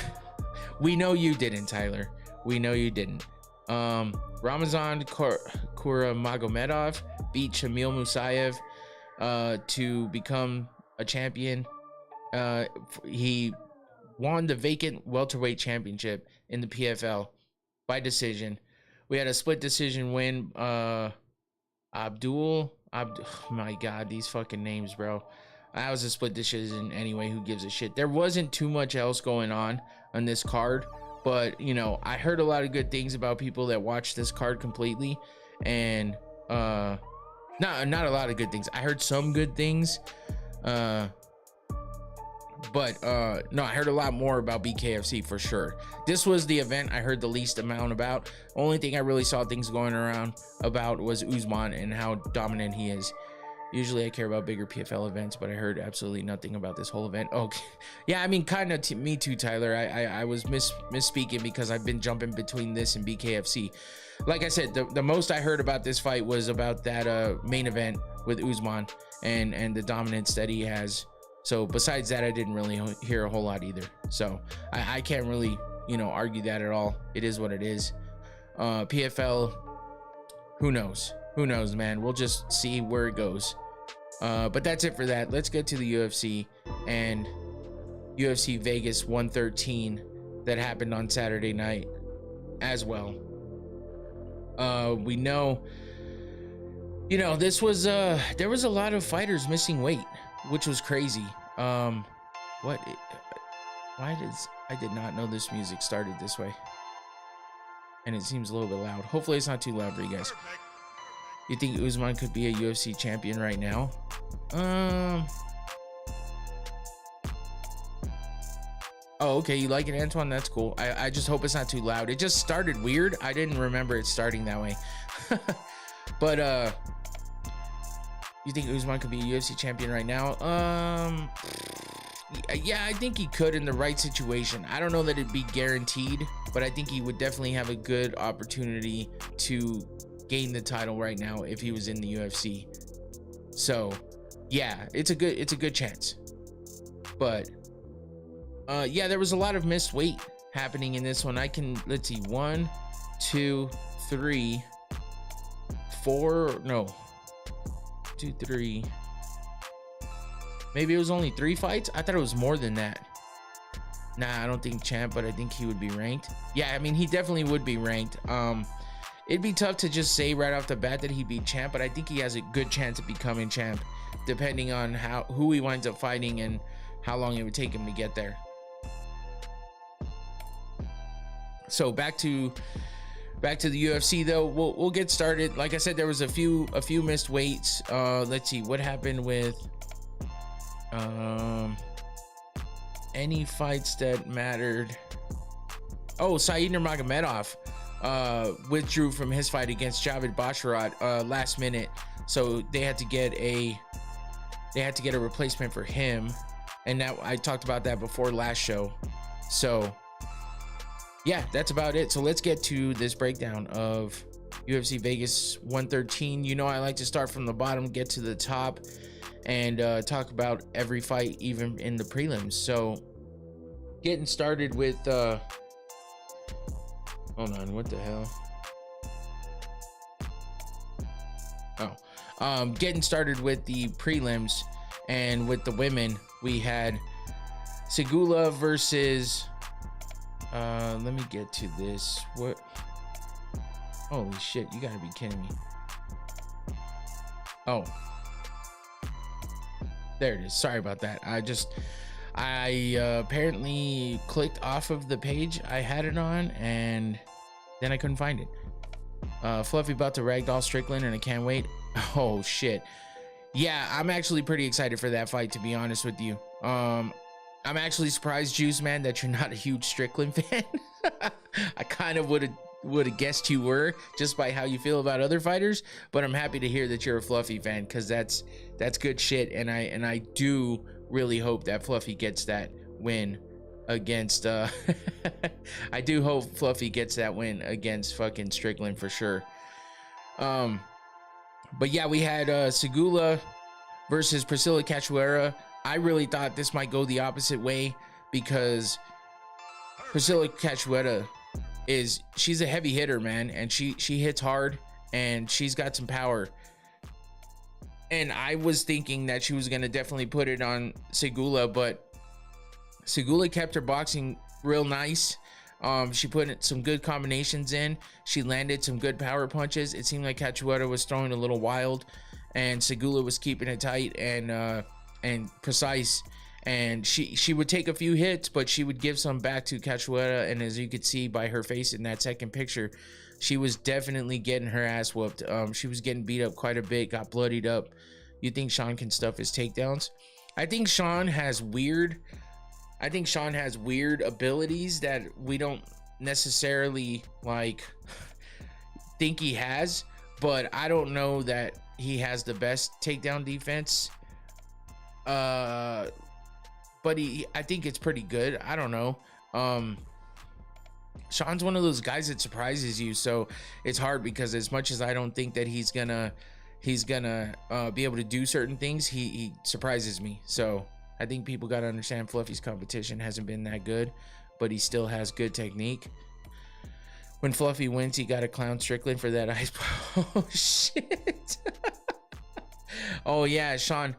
A: We know you didn't, Tyler. We know you didn't. Ramazan Kuramagomedov beat Shamil Musayev to become a champion. He won the vacant welterweight championship in the PFL by decision. We had a split decision win. Oh my God, these fucking names, bro. That was a split decision anyway. Who gives a shit? There wasn't too much else going on this card, but you know, I heard a lot of good things about people that watched this card completely, and not a lot of good things. I heard some good things, but no, I heard a lot more about BKFC for sure. This was the event I heard the least amount about. Only thing I really saw things going around about was Usman and how dominant he is. Usually I care about bigger PFL events, but I heard absolutely nothing about this whole event. Okay, yeah, I mean, kind of me too, Tyler. I was misspeaking because I've been jumping between this and BKFC. Like I said, the most I heard about this fight was about that main event with Usman and the dominance that he has. So besides that, I didn't really hear a whole lot either. So I can't really, you know, argue that at all. It is what it is. PFL, who knows? Who knows, man? We'll just see where it goes. But that's it for that. Let's get to the UFC and UFC Vegas 113 that happened on Saturday night as well. We know, you know, this was there was a lot of fighters missing weight, which was crazy. I did not know this music started this way, and it seems a little bit loud. Hopefully it's not too loud for you guys. You think Usman could be a UFC champion right now? Oh, okay, you like it, Antoine? That's cool. I just hope it's not too loud. It just started weird. I didn't remember it starting that way. But you think Usman could be a UFC champion right now? Yeah, I think he could in the right situation. I don't know that it'd be guaranteed, but I think he would definitely have a good opportunity to gain the title right now if he was in the UFC. So yeah, it's a good chance. But yeah, there was a lot of missed weight happening in this one. Let's see, 1 2 3 4 no 2 3 maybe it was only 3 fights. I thought it was more than that. Nah, I don't think champ, but I think he would be ranked. Yeah, I mean, he definitely would be ranked. It'd be tough to just say right off the bat that he'd be champ, but I think he has a good chance of becoming champ, depending on who he winds up fighting and how long it would take him to get there. So back to the UFC though. We'll get started. Like I said, there was a few missed weights. Let's see what happened with any fights that mattered. Oh, Said Nurmagomedov withdrew from his fight against Javid Basharat last minute, so they had to get a replacement for him, and that I talked about that before last show. So yeah, that's about it. So let's get to this breakdown of UFC Vegas 113. You know, I like to start from the bottom, get to the top, and talk about every fight, even in the prelims. So getting started with hold on, what the hell? Getting started with the prelims, and with the women, we had Segula versus let me get to this. What? Holy shit, you gotta be kidding me. Oh, there it is. Sorry about that. I apparently clicked off of the page I had it on, and then I couldn't find it. Fluffy about to ragdoll Strickland, and I can't wait. Oh shit. Yeah, I'm actually pretty excited for that fight, to be honest with you. I'm actually surprised, Juice Man, that you're not a huge Strickland fan. I kind of would have guessed you were, just by how you feel about other fighters, but I'm happy to hear that you're a Fluffy fan, because that's good shit. And I do really hope that Fluffy gets that win against I do hope Fluffy gets that win against fucking Strickland for sure. But yeah, we had Segula versus Priscilla Cachoeira. I really thought this might go the opposite way, because Priscilla Cachoeira she's a heavy hitter, man, and she hits hard, and she's got some power. And I was thinking that she was gonna definitely put it on Segula, but Segula kept her boxing real nice. She put some good combinations in. She landed some good power punches. It seemed like Cachoeira was throwing a little wild, and Segula was keeping it tight and precise. And she would take a few hits, but she would give some back to Cachoeira. And as you could see by her face in that second picture, she was definitely getting her ass whooped. She was getting beat up quite a bit, got bloodied up. You think Sean can stuff his takedowns? I think Sean has weird abilities that we don't necessarily like think he has, but I don't know that he has the best takedown defense. But I think it's pretty good. I don't know. Sean's one of those guys that surprises you, so it's hard, because as much as I don't think that he's gonna be able to do certain things, he surprises me. So I think people got to understand Fluffy's competition hasn't been that good, but he still has good technique. When Fluffy wins, he got to clown Strickland for that ice. Oh shit. Oh yeah, Sean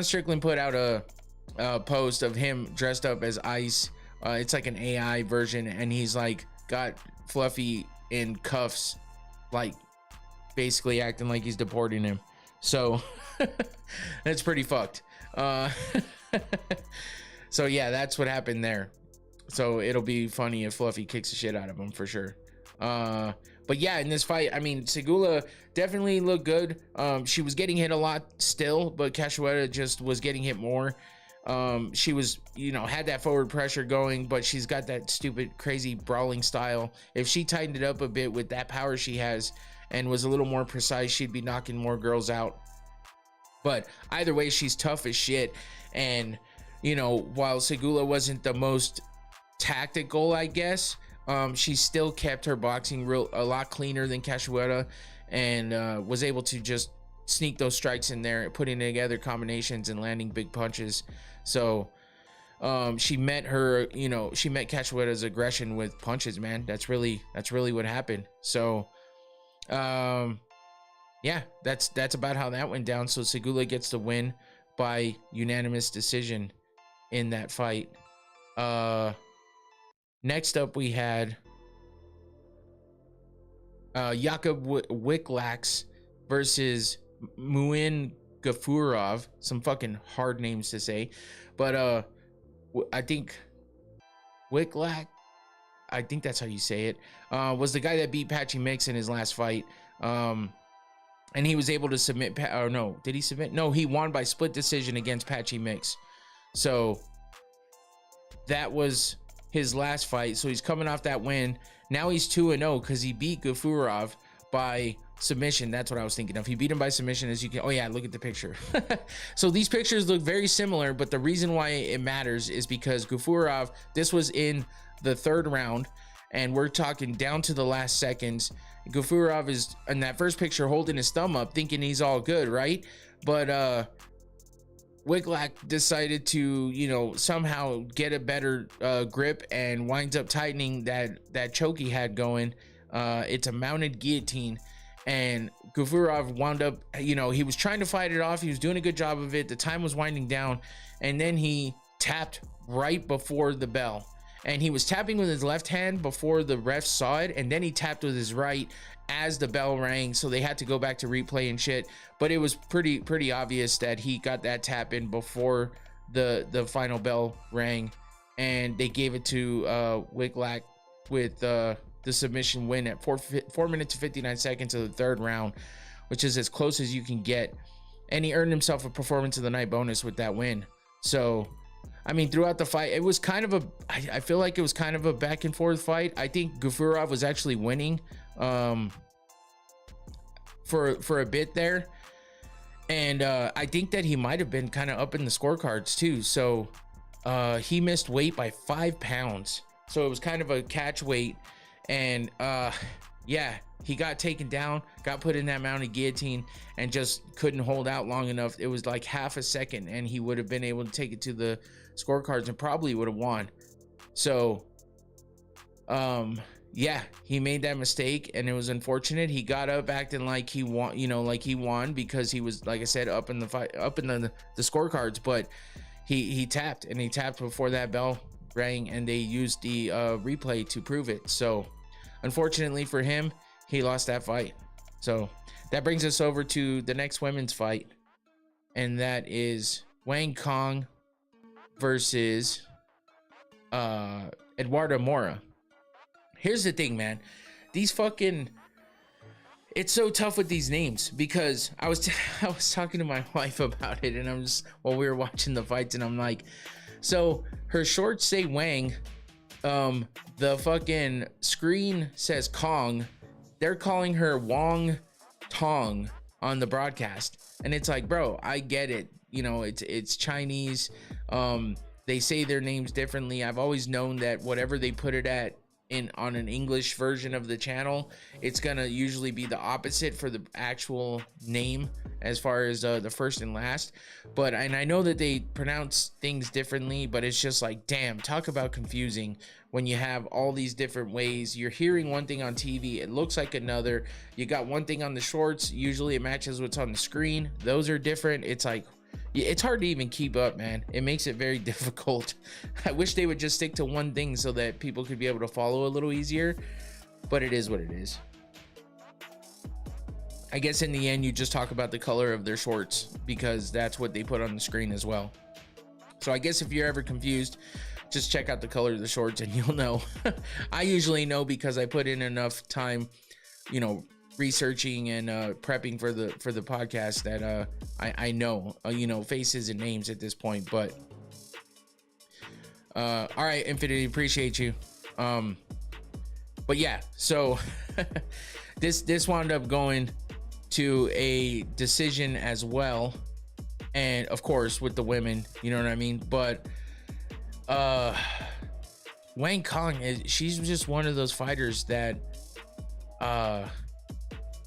A: Strickland put out a post of him dressed up as Ice. It's like an AI version, and he's like got Fluffy in cuffs, like basically acting like he's deporting him. So that's pretty fucked. So yeah, that's what happened there. So it'll be funny if Fluffy kicks the shit out of him for sure. But yeah, in this fight, I mean, Segula definitely looked good. She was getting hit a lot still, but Cachoeira just was getting hit more. She was, had that forward pressure going, but she's got that stupid, crazy brawling style. If she tightened it up a bit with that power she has and was a little more precise, she'd be knocking more girls out. But either way, she's tough as shit. And, while Segula wasn't the most tactical, I guess, she still kept her boxing a lot cleaner than Cachoeira, and was able to just sneak those strikes in there, putting together combinations and landing big punches. So she met Cachoeira's aggression with punches, man. That's really what happened. So yeah, that's about how that went down. So Segula gets the win by unanimous decision in that fight. Next up, we had Jakub Wiklax versus Muin Gafurov. Some fucking hard names to say, but I think Wiklax, I think that's how you say it, was the guy that beat Patchy Mix in his last fight. And he was able to submit, or no, did he submit? No, he won by split decision against Patchy Mix. So that was his last fight. So he's coming off that win. Now he's 2-0 because he beat Gafurov by submission. That's what I was thinking of. He beat him by submission, as you can. Oh yeah, look at the picture. So these pictures look very similar, but the reason why it matters is because Gafurov, this was in the third round, and we're talking down to the last seconds. Gafurov is in that first picture holding his thumb up, thinking he's all good, right? But Wiglak decided to, you know, somehow get a better grip and winds up tightening that choke he had going. It's a mounted guillotine, and Gafurov wound up, you know, he was trying to fight it off. He was doing a good job of it. The time was winding down, and then he tapped right before the bell. And he was tapping with his left hand before the ref saw it, and then he tapped with his right as the bell rang, so they had to go back to replay and shit. But it was pretty obvious that he got that tap in before the final bell rang, and they gave it to Wiglak with the submission win at 4 minutes and 59 seconds of the third round, which is as close as you can get. And he earned himself a performance of the night bonus with that win. So I mean, throughout the fight, it was kind of I feel like it was kind of a back and forth fight. I think Gafurov was actually winning for a bit there, and I think that he might have been kind of up in the scorecards too. So he missed weight by 5 pounds, so it was kind of a catch weight, and yeah, he got taken down, got put in that mounted guillotine, and just couldn't hold out long enough. It was like half a second, and he would have been able to take it to the scorecards and probably would have won. So yeah, he made that mistake, and it was unfortunate. He got up acting like he won, you know, like he won, because he was, like I said, up in the fight, up in the scorecards. But he tapped, and he tapped before that bell rang, and they used the replay to prove it. So unfortunately for him, he lost that fight. So that brings us over to the next women's fight, and that is Wang Kong versus Eduardo Mora. Here's the thing, man. These fucking, it's so tough with these names, because I was talking to my wife about it, and I'm just, while we were watching the fights, and I'm like, so her shorts say Wang, the fucking screen says Kong, they're calling her Wong Tong on the broadcast, and it's like, bro, I get it, you know, it's Chinese, they say their names differently. I've always known that whatever they put it at on an English version of the channel, it's gonna usually be the opposite for the actual name, as far as the first and last. But, and I know that they pronounce things differently, but it's just like, damn, talk about confusing when you have all these different ways. You're hearing one thing on TV, it looks like another. You got one thing on the shorts, usually it matches what's on the screen. Those are different. It's like, it's hard to even keep up, man. It makes it very difficult. I wish they would just stick to one thing so that people could be able to follow a little easier, but it is what it is. I guess in the end, you just talk about the color of their shorts, because that's what they put on the screen as well. So I guess if you're ever confused, just check out the color of the shorts and you'll know. I usually know, because I put in enough time, you know, researching and prepping for the podcast, that I know, you know, faces and names at this point. But all right, Infinity, appreciate you. But yeah, so this wound up going to a decision as well, and of course with the women, you know what I mean. But Wang Kong, she's just one of those fighters that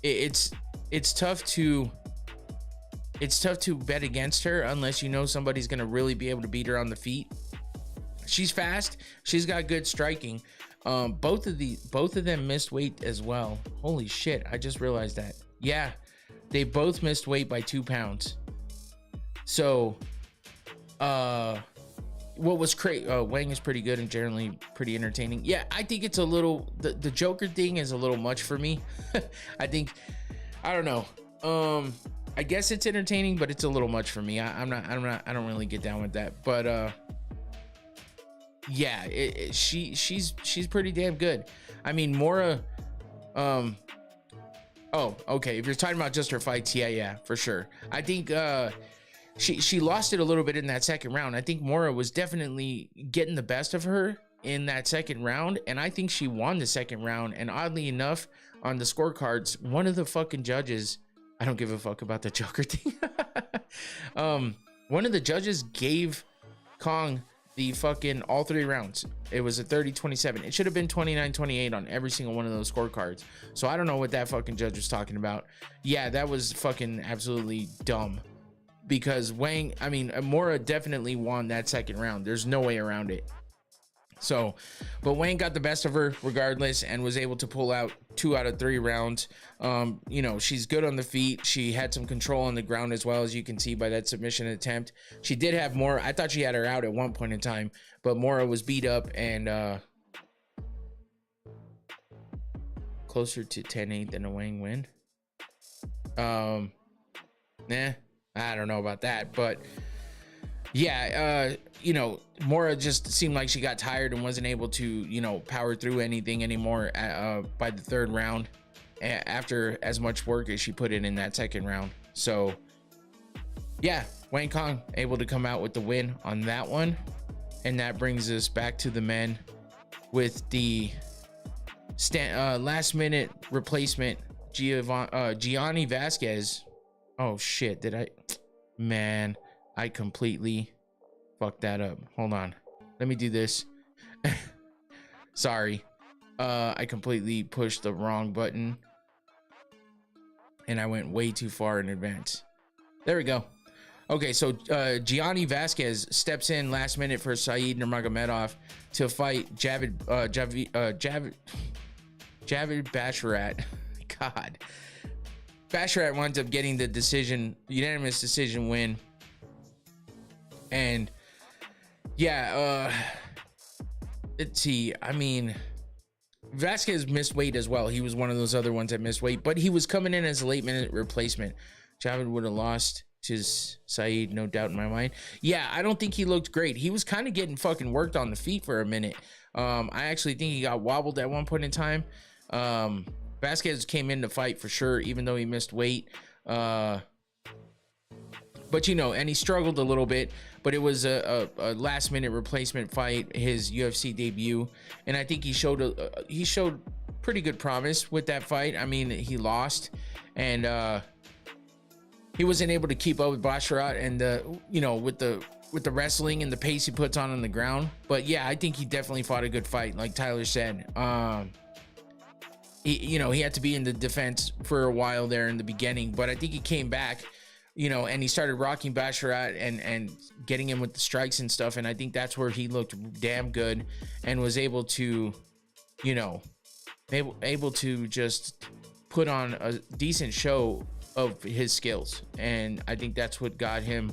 A: it's tough to bet against her unless you know somebody's gonna really be able to beat her on the feet. She's fast, she's got good striking. Both of them missed weight as well. Holy shit, I just realized that. Yeah, they both missed weight by 2 pounds. So what was crazy, Wang is pretty good and generally pretty entertaining. Yeah, I think it's a little, the Joker thing is a little much for me. I think, I don't know, I guess it's entertaining, but it's a little much for me. I don't really get down with that. But yeah, she's pretty damn good. I mean, Mora, oh, okay, if you're talking about just her fights, yeah, for sure. I think she lost it a little bit in that second round. I think Mora was definitely getting the best of her in that second round, and I think she won the second round. And oddly enough, on the scorecards, one of the fucking judges, I don't give a fuck about the Joker thing. One of the judges gave Kong the fucking all 3 rounds. It was a 30-27. It should have been 29-28 on every single one of those scorecards. So I don't know what that fucking judge was talking about. Yeah, that was fucking absolutely dumb. Because Mora definitely won that second round. There's no way around it. So, but Wang got the best of her regardless and was able to pull out 2 out of 3 rounds. You know, she's good on the feet. She had some control on the ground as well, as you can see by that submission attempt. She did have Mora. I thought she had her out at one point in time, but Mora was beat up and closer to 10-8 than a Wang win. I don't know about that, but yeah, you know, Mora just seemed like she got tired and wasn't able to, you know, power through anything anymore by the 3rd round after as much work as she put in that 2nd round. So yeah, Wang Kong able to come out with the win on that one. And that brings us back to the men with the last minute replacement, Gianni Vasquez. Oh shit, I completely fucked that up. Hold on, let me do this. Sorry, I completely pushed the wrong button and I went way too far in advance. There we go. Okay, so Gianni Vasquez steps in last minute for Saeed Nurmagomedov to fight Javid Basharat. God, Basharat winds up getting the unanimous decision win. And yeah, let's see. I mean, Vasquez missed weight as well. He was one of those other ones that missed weight, but he was coming in as a late minute replacement. Javid would have lost to Saeed, no doubt in my mind. Yeah, I don't think he looked great. He was kind of getting fucking worked on the feet for a minute. I actually think he got wobbled at one point in time. Vasquez came in to fight for sure, even though he missed weight. But you know, and he struggled a little bit, but it was a last minute replacement fight, his UFC debut. And I think he showed pretty good promise with that fight. I mean, he lost and he wasn't able to keep up with Basharat and you know, with the wrestling and the pace he puts on the ground. But yeah, I think he definitely fought a good fight, like Tyler said. He had to be in the defense for a while there in the beginning, but I think he came back, you know, and he started rocking Basharat and getting him with the strikes and stuff. And I think that's where he looked damn good and was able to, you know, able to just put on a decent show of his skills. And I think that's what got him,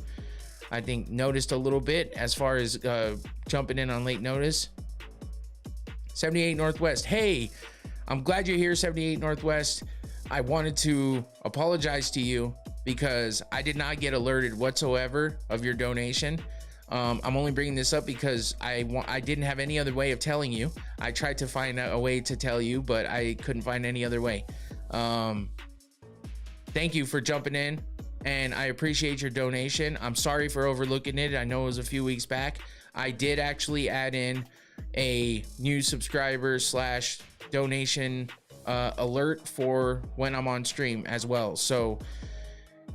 A: I think, noticed a little bit as far as jumping in on late notice. 78 Northwest. Hey, I'm glad you're here, 78 Northwest. I wanted to apologize to you because I did not get alerted whatsoever of your donation. I'm only bringing this up because I didn't have any other way of telling you. I tried to find a way to tell you, but I couldn't find any other way. Thank you for jumping in, and I appreciate your donation. I'm sorry for overlooking it. I know it was a few weeks back. I did actually add in a new subscriber / donation alert for when I'm on stream as well. So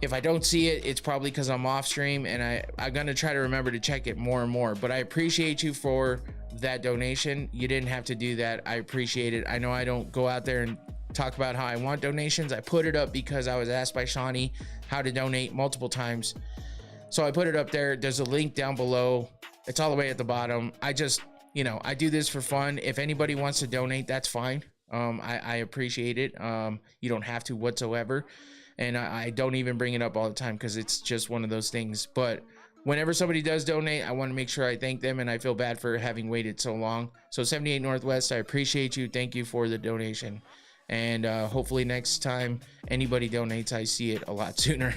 A: if I don't see it, it's probably because I'm off stream, and I'm gonna try to remember to check it more and more. But I appreciate you for that donation. You didn't have to do that. I appreciate it. I know I don't go out there and talk about how I want donations. I put it up because I was asked by Shawnee how to donate multiple times, so I put it up there. There's a link down below. It's all the way at the bottom. I just, you know, I do this for fun. If anybody wants to donate, that's fine. I appreciate it. You don't have to whatsoever. And I don't even bring it up all the time because it's just one of those things. But whenever somebody does donate, I want to make sure I thank them, and I feel bad for having waited so long. So 78 Northwest, I appreciate you. Thank you for the donation. And hopefully next time anybody donates, I see it a lot sooner.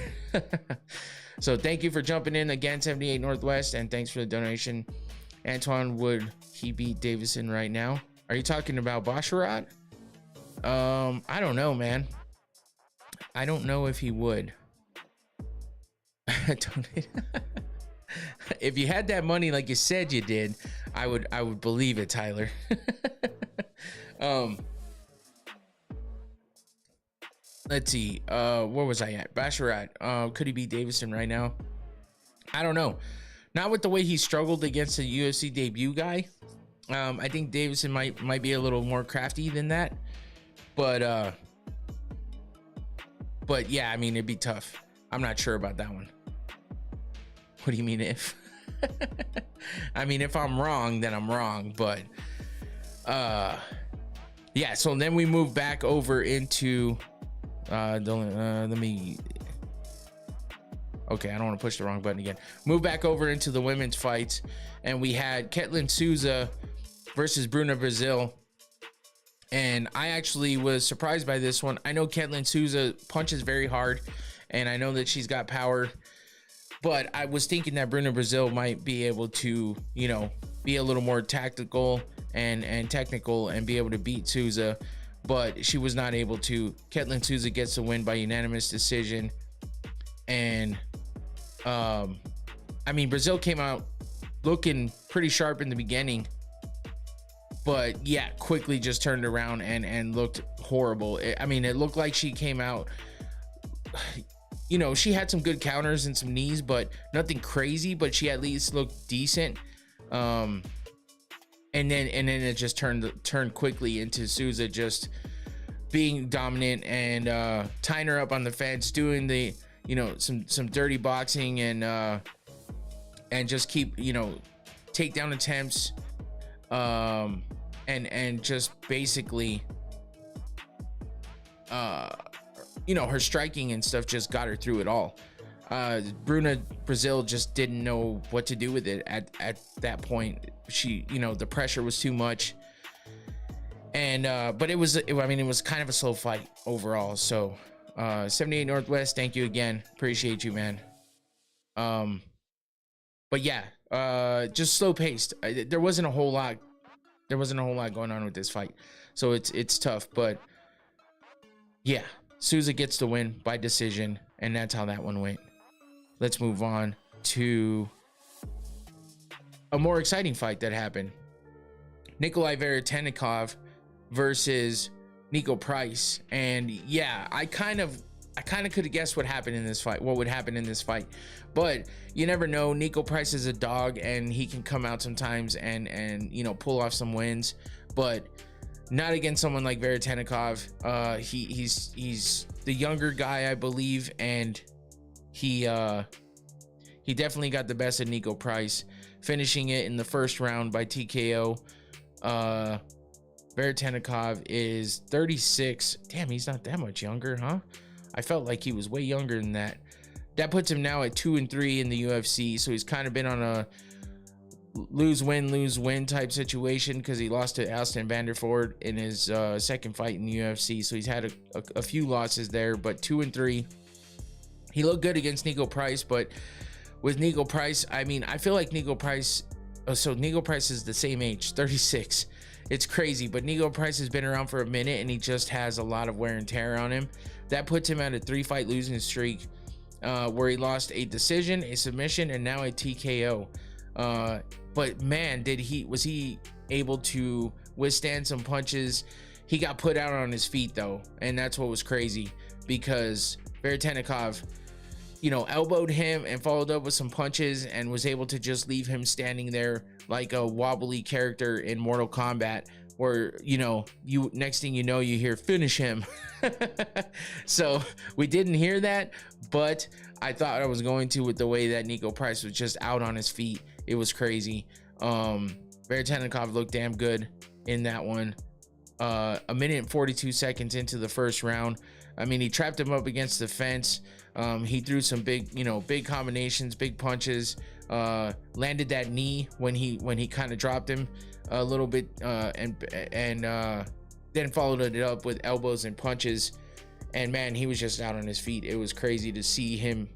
A: So thank you for jumping in again, 78 Northwest, and thanks for the donation. Antoine, would he beat Davison right now? Are you talking about Basharat? I don't know, man. I don't know if he would. If you had that money like you said you did, I would believe it, Tyler. Let's see. Where was I at? Basharat. Could he beat Davison right now? I don't know. Not with the way he struggled against the UFC debut guy. I think Davison might be a little more crafty than that. But yeah, I mean, it'd be tough. I'm not sure about that one. What do you mean if? I mean, if I'm wrong, then I'm wrong. But yeah, so then we move back over into let me. Okay, I don't want to push the wrong button again. Move back over into the women's fights, and we had Ketlin Souza versus Bruna Brazil. And I actually was surprised by this one. I know Ketlin Souza punches very hard, and I know that she's got power, but I was thinking that Bruna Brazil might be able to, you know, be a little more tactical and technical and be able to beat Souza, but she was not able to. Ketlin Souza gets the win by unanimous decision. And I mean, Brazil came out looking pretty sharp in the beginning, but yeah, quickly just turned around and looked horrible. I mean, it looked like she came out, you know, she had some good counters and some knees, but nothing crazy, but she at least looked decent. And then it just turned quickly into Souza just being dominant and tying her up on the fence, doing the, you know, some dirty boxing and just keep, you know, takedown attempts, and just basically, you know, her striking and stuff just got her through it all. Bruna Brazil just didn't know what to do with it at that point. She, you know, the pressure was too much, and but it was kind of a slow fight overall. So 78 Northwest, thank you again, appreciate you, man. But yeah, just slow paced. There wasn't a whole lot going on with this fight, so it's tough. But yeah, Souza gets the win by decision, and that's how that one went. Let's move on to a more exciting fight that happened. Nikolai Veretennikov versus Nico Price. And yeah, I kind of could have guessed what happened in this fight, what would happen in this fight, but you never know. Nico Price is a dog, and he can come out sometimes and you know, pull off some wins, but not against someone like Veretennikov. He's the younger guy, I believe, and he definitely got the best of Nico Price, finishing it in the first round by TKO. Veretennikov is 36. Damn, he's not that much younger, huh? I felt like he was way younger than that. That puts him now at 2-3 in the UFC, so he's kind of been on a lose-win type situation, because he lost to Austin Vanderford in his second fight in the UFC. So he's had a few losses there, but 2-3. He looked good against Nico Price, but with Nico Price, I mean, I feel like Nico Price, so Nico Price is the same age, 36. It's crazy, but Nico Price has been around for a minute, and he just has a lot of wear and tear on him. That puts him at a 3-fight losing streak, where he lost a decision, a submission, and now a TKO. But man, was he able to withstand some punches? He got put out on his feet though, and that's what was crazy, because Veretennikov, you know, elbowed him and followed up with some punches and was able to just leave him standing there like a wobbly character in Mortal Kombat, where, you know, next thing you know, you hear finish him. So we didn't hear that, but I thought I was going to, with the way that Nico Price was just out on his feet. It was crazy. Veretennikov looked damn good in that one. A minute and 42 seconds into the first round, I mean, he trapped him up against the fence. He threw some big combinations, big punches, landed that knee when he kind of dropped him a little bit, and then followed it up with elbows and punches. And man, he was just out on his feet. It was crazy to see him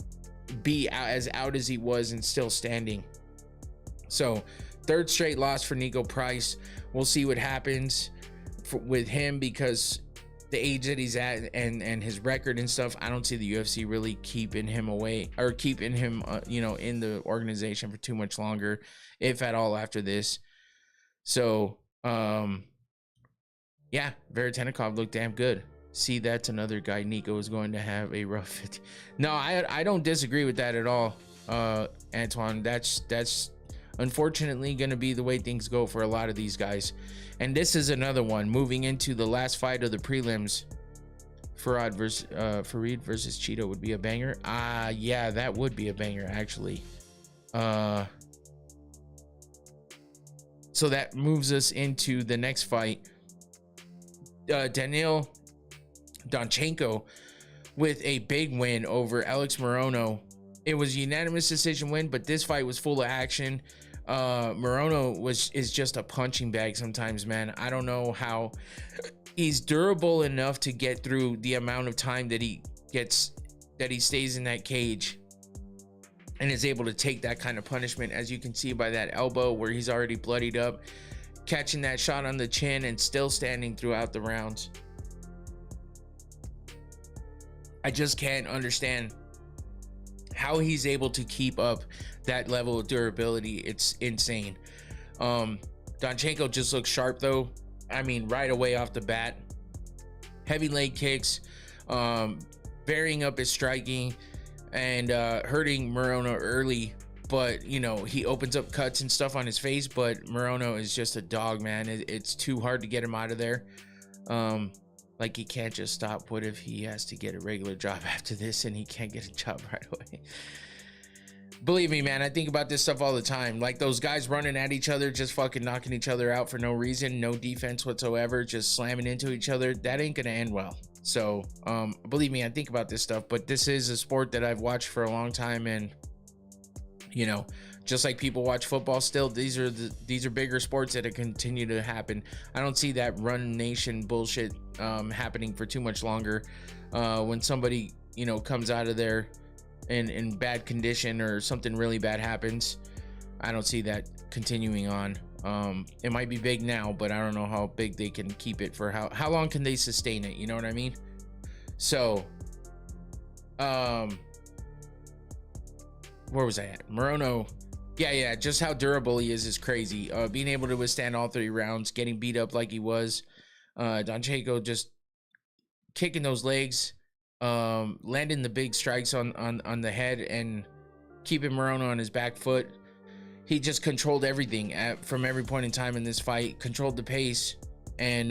A: be as out as he was and still standing. So third straight loss for Nico Price. We'll see what happens with him, because the age that he's at and his record and stuff, I don't see the UFC really keeping him away, or keeping him you know, in the organization for too much longer, if at all, after this. So yeah, Veretennikov looked damn good. See, that's another guy Nico is going to have a rough 50. No, I don't disagree with that at all. Antoine. That's unfortunately going to be the way things go for a lot of these guys. And this is another one moving into the last fight of the prelims. Farid versus Cheeto would be a banger. Yeah, that would be a banger actually. So that moves us into the next fight. Daniil Donchenko with a big win over Alex Morono. It was a unanimous decision win, but this fight was full of action. Morono is just a punching bag sometimes, man. I don't know how he's durable enough to get through the amount of time that he stays in that cage and is able to take that kind of punishment, as you can see by that elbow where he's already bloodied up, catching that shot on the chin and still standing throughout the rounds. I just can't understand how he's able to keep up that level of durability. It's insane. Donchenko just looks sharp though. I mean, right away off the bat, heavy leg kicks, varying up his striking and hurting Morono early. But you know, he opens up cuts and stuff on his face, but Morono is just a dog, man. It's too hard to get him out of there. Like, he can't just stop. What if he has to get a regular job after this and he can't get a job right away? Believe me, man, I think about this stuff all the time. Like, those guys running at each other, just fucking knocking each other out for no reason, no defense whatsoever, just slamming into each other. That ain't gonna end well. So believe me, I think about this stuff. But this is a sport that I've watched for a long time, and you know, just like people watch football still, these are bigger sports that continue to happen. I don't see that run nation bullshit happening for too much longer. When somebody, you know, comes out of there in bad condition or something really bad happens, I don't see that continuing on. It might be big now, but I don't know how big they can keep it for. How long can they sustain it, you know what I mean? So where was I at? Morono, yeah, just how durable he is crazy. Being able to withstand all 3 rounds, getting beat up like he was. Donchenko just kicking those legs, landing the big strikes on the head and keeping Morono on his back foot. He just controlled everything from every point in time in this fight, controlled the pace, and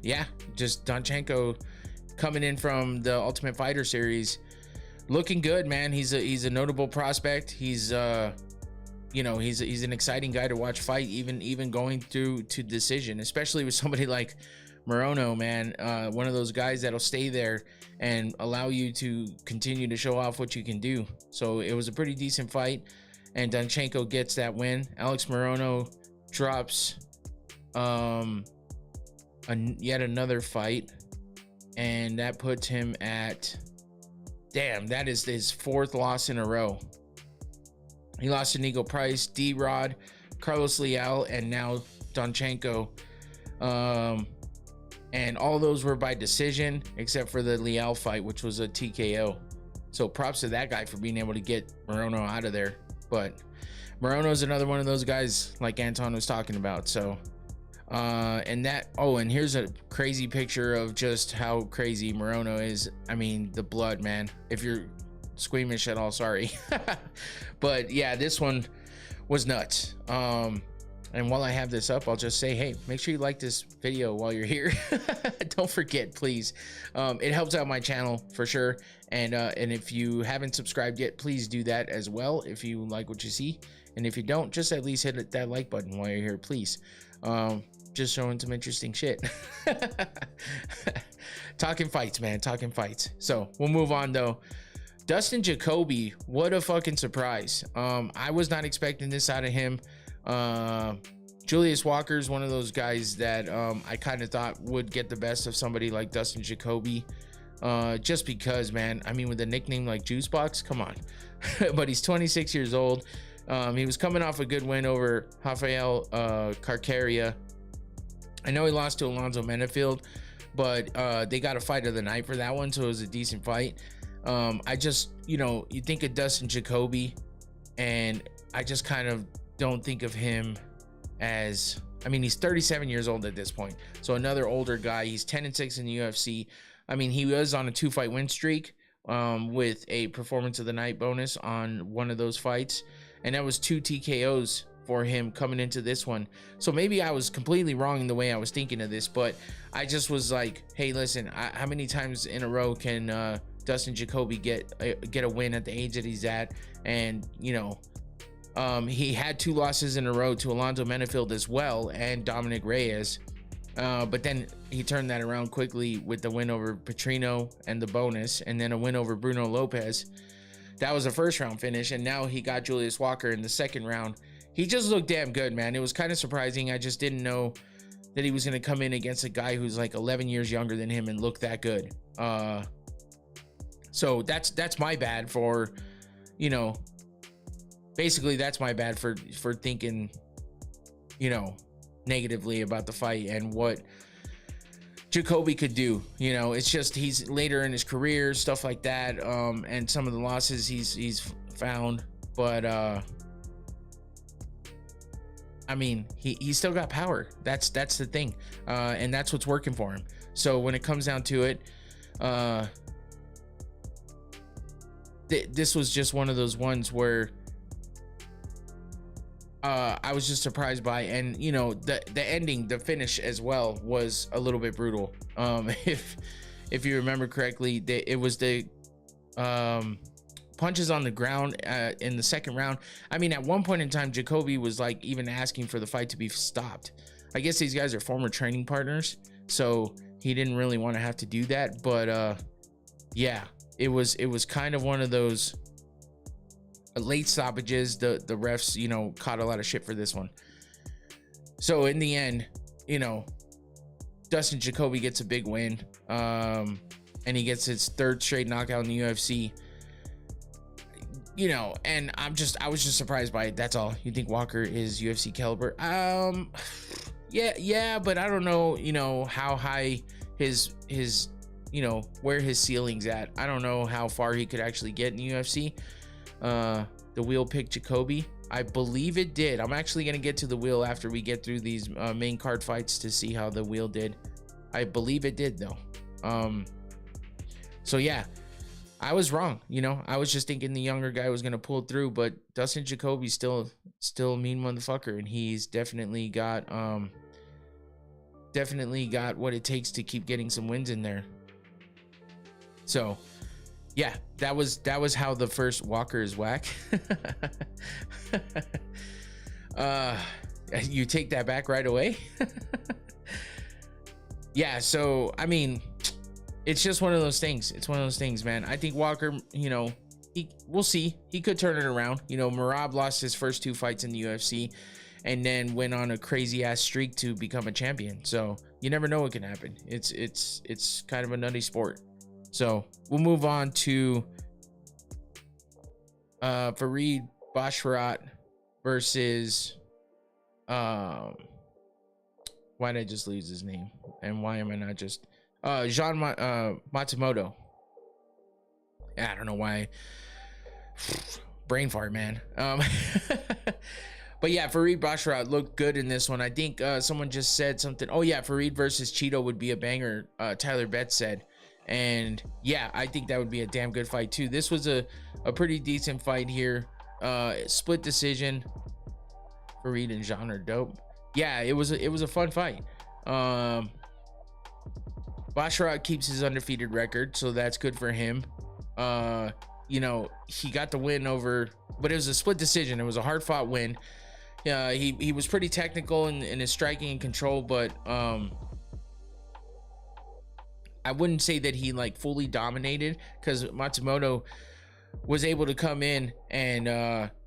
A: yeah, just Donchenko coming in from the Ultimate Fighter series, looking good, man. He's a notable prospect. He's you know, he's an exciting guy to watch fight, even going through to decision, especially with somebody like Morono, man. One of those guys that'll stay there and allow you to continue to show off what you can do. So it was a pretty decent fight, and Donchenko gets that win. Alex Morono drops yet another fight, and that puts him at, damn, that is his 4th loss in a row. He lost to Nico Price, D-Rod, Carlos Leal, and now Donchenko. And all those were by decision, except for the Leal fight, which was a TKO. So props to that guy for being able to get Morono out of there. But Morono's another one of those guys like Anton was talking about. So and here's a crazy picture of just how crazy Morono is. I mean, the blood, man. If you're squeamish at all, sorry. But yeah, this one was nuts. And while I have this up, I'll just say, hey, make sure you like this video while you're here. Don't forget, please. It helps out my channel for sure. And if you haven't subscribed yet, please do that as well if you like what you see. And if you don't, just at least hit that like button while you're here, please. Just showing some interesting shit. Talking fights, man, talking fights. So we'll move on though. Dustin Jacoby, what a fucking surprise. I was not expecting this out of him. Julius Walker's one of those guys that I kind of thought would get the best of somebody like Dustin Jacoby, just because, man, I mean, with a nickname like Juicebox, come on. But he's 26 years old. He was coming off a good win over Rafael Carcaria. I know he lost to Alonzo Menefield, but they got a fight of the night for that one, so it was a decent fight. I just, you know, you think of Dustin Jacoby, and I just kind of don't think of him as, I mean, he's 37 years old at this point, so another older guy. He's 10-6 in the UFC. I mean, he was on a 2-fight win streak, with a performance of the night bonus on one of those fights, and that was 2 TKOs for him coming into this one. So maybe I was completely wrong in the way I was thinking of this, but I just was like, hey, listen, how many times in a row can Dustin Jacoby get a win at the age that he's at? And you know, he had 2 losses in a row to Alonzo Menefield as well and Dominic Reyes, but then he turned that around quickly with the win over Petrino and the bonus, and then a win over Bruno Lopez. That was a first round finish, and now he got Julius Walker in the second round. He just looked damn good, man. It was kind of surprising. I just didn't know that he was going to come in against a guy who's like 11 years younger than him and look that good. So that's my bad for, you know, basically that's my bad for thinking, you know, negatively about the fight and what Jacoby could do. You know, it's just he's later in his career, stuff like that, and some of the losses he's found, but I mean, he still got power. That's the thing, and that's what's working for him. So when it comes down to it, this was just one of those ones where I was just surprised by, and you know, the ending, the finish as well was a little bit brutal. If you remember correctly, it was the punches on the ground in the second round. I mean, at one point in time, Jacoby was like even asking for the fight to be stopped. I guess these guys are former training partners, so he didn't really want to have to do that. But yeah, it was kind of one of those late stoppages. The refs, you know, caught a lot of shit for this one. So in the end, you know, Dustin Jacoby gets a big win, and he gets his 3rd straight knockout in the UFC. You know, and I was just surprised by it. That's all. You think Walker is UFC caliber? Yeah, but I don't know, you know, how high his you know, where his ceiling's at. I don't know how far he could actually get in the UFC. The wheel picked Jacoby. I believe it did. I'm actually gonna get to the wheel after we get through these main card fights to see how the wheel did. I believe it did though. So yeah, I was wrong. You know, I was just thinking the younger guy was gonna pull through, but Dustin Jacoby's still a mean motherfucker, and he's definitely got what it takes to keep getting some wins in there. So yeah, that was how the first Walker is whack. You take that back right away. Yeah, so I mean, it's just one of those things. It's one of those things, man. I think Walker, you know, we'll see. He could turn it around. You know, Merab lost his first 2 fights in the UFC and then went on a crazy ass streak to become a champion. So you never know what can happen. It's kind of a nutty sport. So we'll move on to Farid Basharat versus why did I just lose his name? And why am I not just Jean Matsumoto? I don't know why. Brain fart, man. But yeah, Farid Basharat looked good in this one. I think someone just said something. Oh yeah, Farid versus Cheeto would be a banger, Tyler Betts said. And yeah, I think that would be a damn good fight too. This was a pretty decent fight here. Split decision. Farid and Jean are dope. Yeah, it was a fun fight. Basharat keeps his undefeated record, so that's good for him. You know, he got the win over, but it was a split decision. It was a hard fought win. He was pretty technical in his striking and control, but I wouldn't say that he like fully dominated, because Matsumoto was able to come in and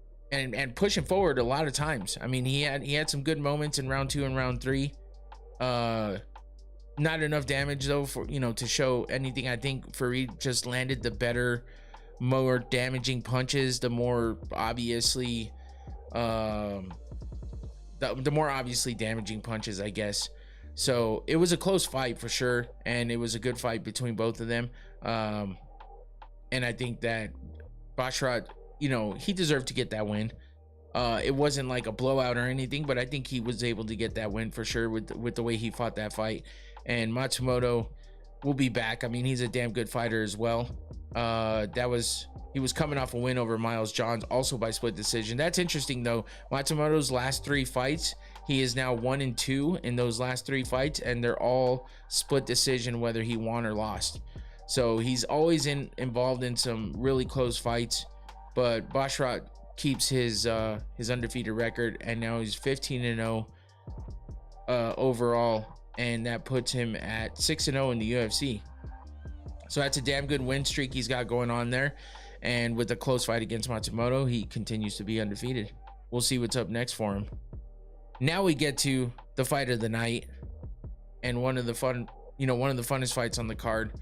A: push him forward a lot of times. I mean, he had some good moments in round 2 and round 3. Not enough damage though for, you know, to show anything. I think Farid just landed the better, more damaging punches, the more obviously the more obviously damaging punches, I guess. So it was a close fight for sure, and it was a good fight between both of them. And I think that Basharat, you know, he deserved to get that win. It wasn't like a blowout or anything, but I think he was able to get that win for sure with the way he fought that fight. And Matsumoto will be back. I mean, he's a damn good fighter as well. He was coming off a win over Miles Johns, also by split decision. That's interesting though. Matsumoto's last 3 fights, he is now 1-2 in those last 3 fights, and they're all split decision, whether he won or lost. So he's always involved in some really close fights. But Basharat keeps his undefeated record, and now he's 15-0 overall, and that puts him at 6-0 in the UFC. So that's a damn good win streak he's got going on there. And with a close fight against Matsumoto, he continues to be undefeated. We'll see what's up next for him. Now we get to the fight of the night, and one of the funnest fights on the card.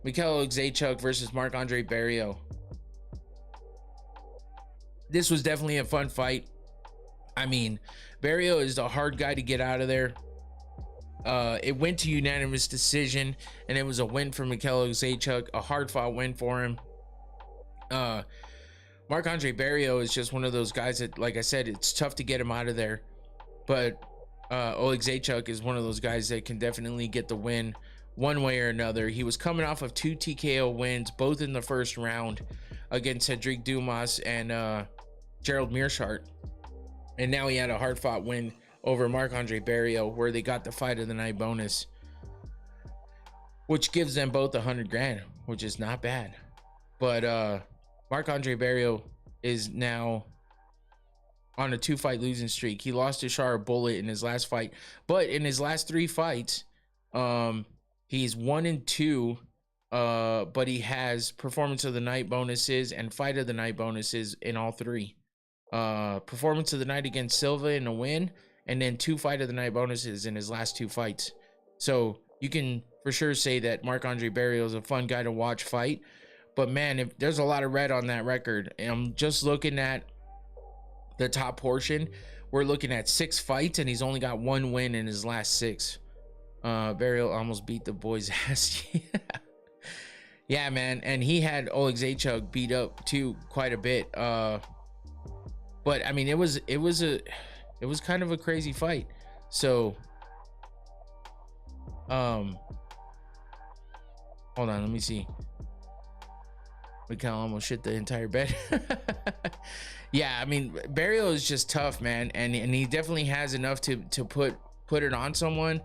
A: Mikhail Zaitchuk versus Marc-Andre Barriault. This was definitely a fun fight. I mean, Barriault is the hard guy to get out of there. It went to unanimous decision, and it was a win for Mikhail Zaitchuk, a hard-fought win for him. Marc-Andre Barriault is just one of those guys that, like I said, it's tough to get him out of there. But Oleg Zaitchuk is one of those guys that can definitely get the win one way or another. He was coming off of 2 TKO wins, both in the first round, against Cedric Dumas and Gerald Meerschaert. And now he had a hard-fought win over Marc-Andre Barriault, where they got the fight of the night bonus, which gives them both 100 grand, which is not bad. But Marc-Andre Barriault is now on a 2-fight losing streak. He lost to Shara Bullet in his last fight, but in his last 3 fights, he's 1-2. But he has performance of the night bonuses and fight of the night bonuses in all 3. Performance of the night against Silva in a win, and then 2 fight of the night bonuses in his last 2 fights. So you can for sure say that Marc-Andre Barriault is a fun guy to watch fight. But man, if there's a lot of red on that record, and I'm just looking at the top portion, we're looking at 6 fights, and he's only got 1 win in his last 6. Barriault almost beat the boy's ass. Yeah, man, and he had Oleg Zaitchuk beat up too quite a bit. But I mean, it was kind of a crazy fight. So hold on, let me see. We kind of almost shit the entire bed. Yeah, I mean, Barriault is just tough, man, and he definitely has enough to put it on someone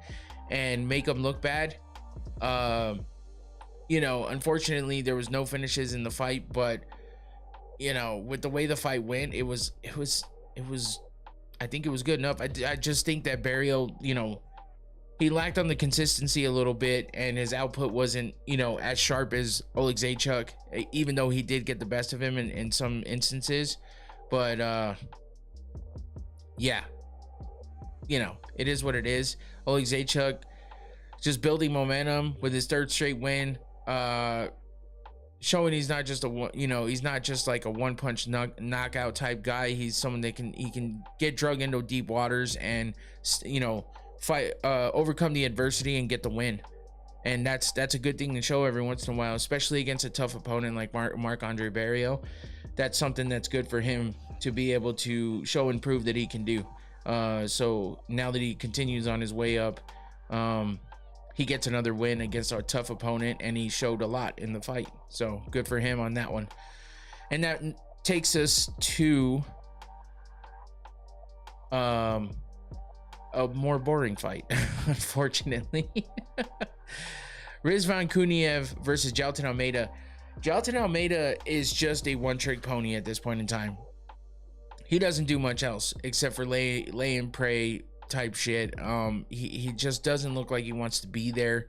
A: and make them look bad. You know, unfortunately, there was no finishes in the fight, but you know, with the way the fight went, it was I think it was good enough. I just think that Barriault, you know, he lacked on the consistency a little bit, and his output wasn't, you know, as sharp as Oleg Zaitchuk, even though he did get the best of him in some instances. But yeah, you know, it is what it is. Oleg Zaitchuk just building momentum with his 3rd straight win, showing he's not just he's not just like a one-punch knockout type guy. He's someone that can get drug into deep waters and, you know, fight, overcome the adversity and get the win. And that's a good thing to show every once in a while, especially against a tough opponent like Marc-Andre Barriault. That's something that's good for him to be able to show and prove that he can do. So now that he continues on his way up, he gets another win against our tough opponent, and he showed a lot in the fight. So good for him on that one. And that takes us to a more boring fight, unfortunately. Rizvan Kuniev versus Jailton Almeida. Jailton Almeida is just a one-trick pony at this point in time. He doesn't do much else except for lay and pray type shit. He just doesn't look like he wants to be there.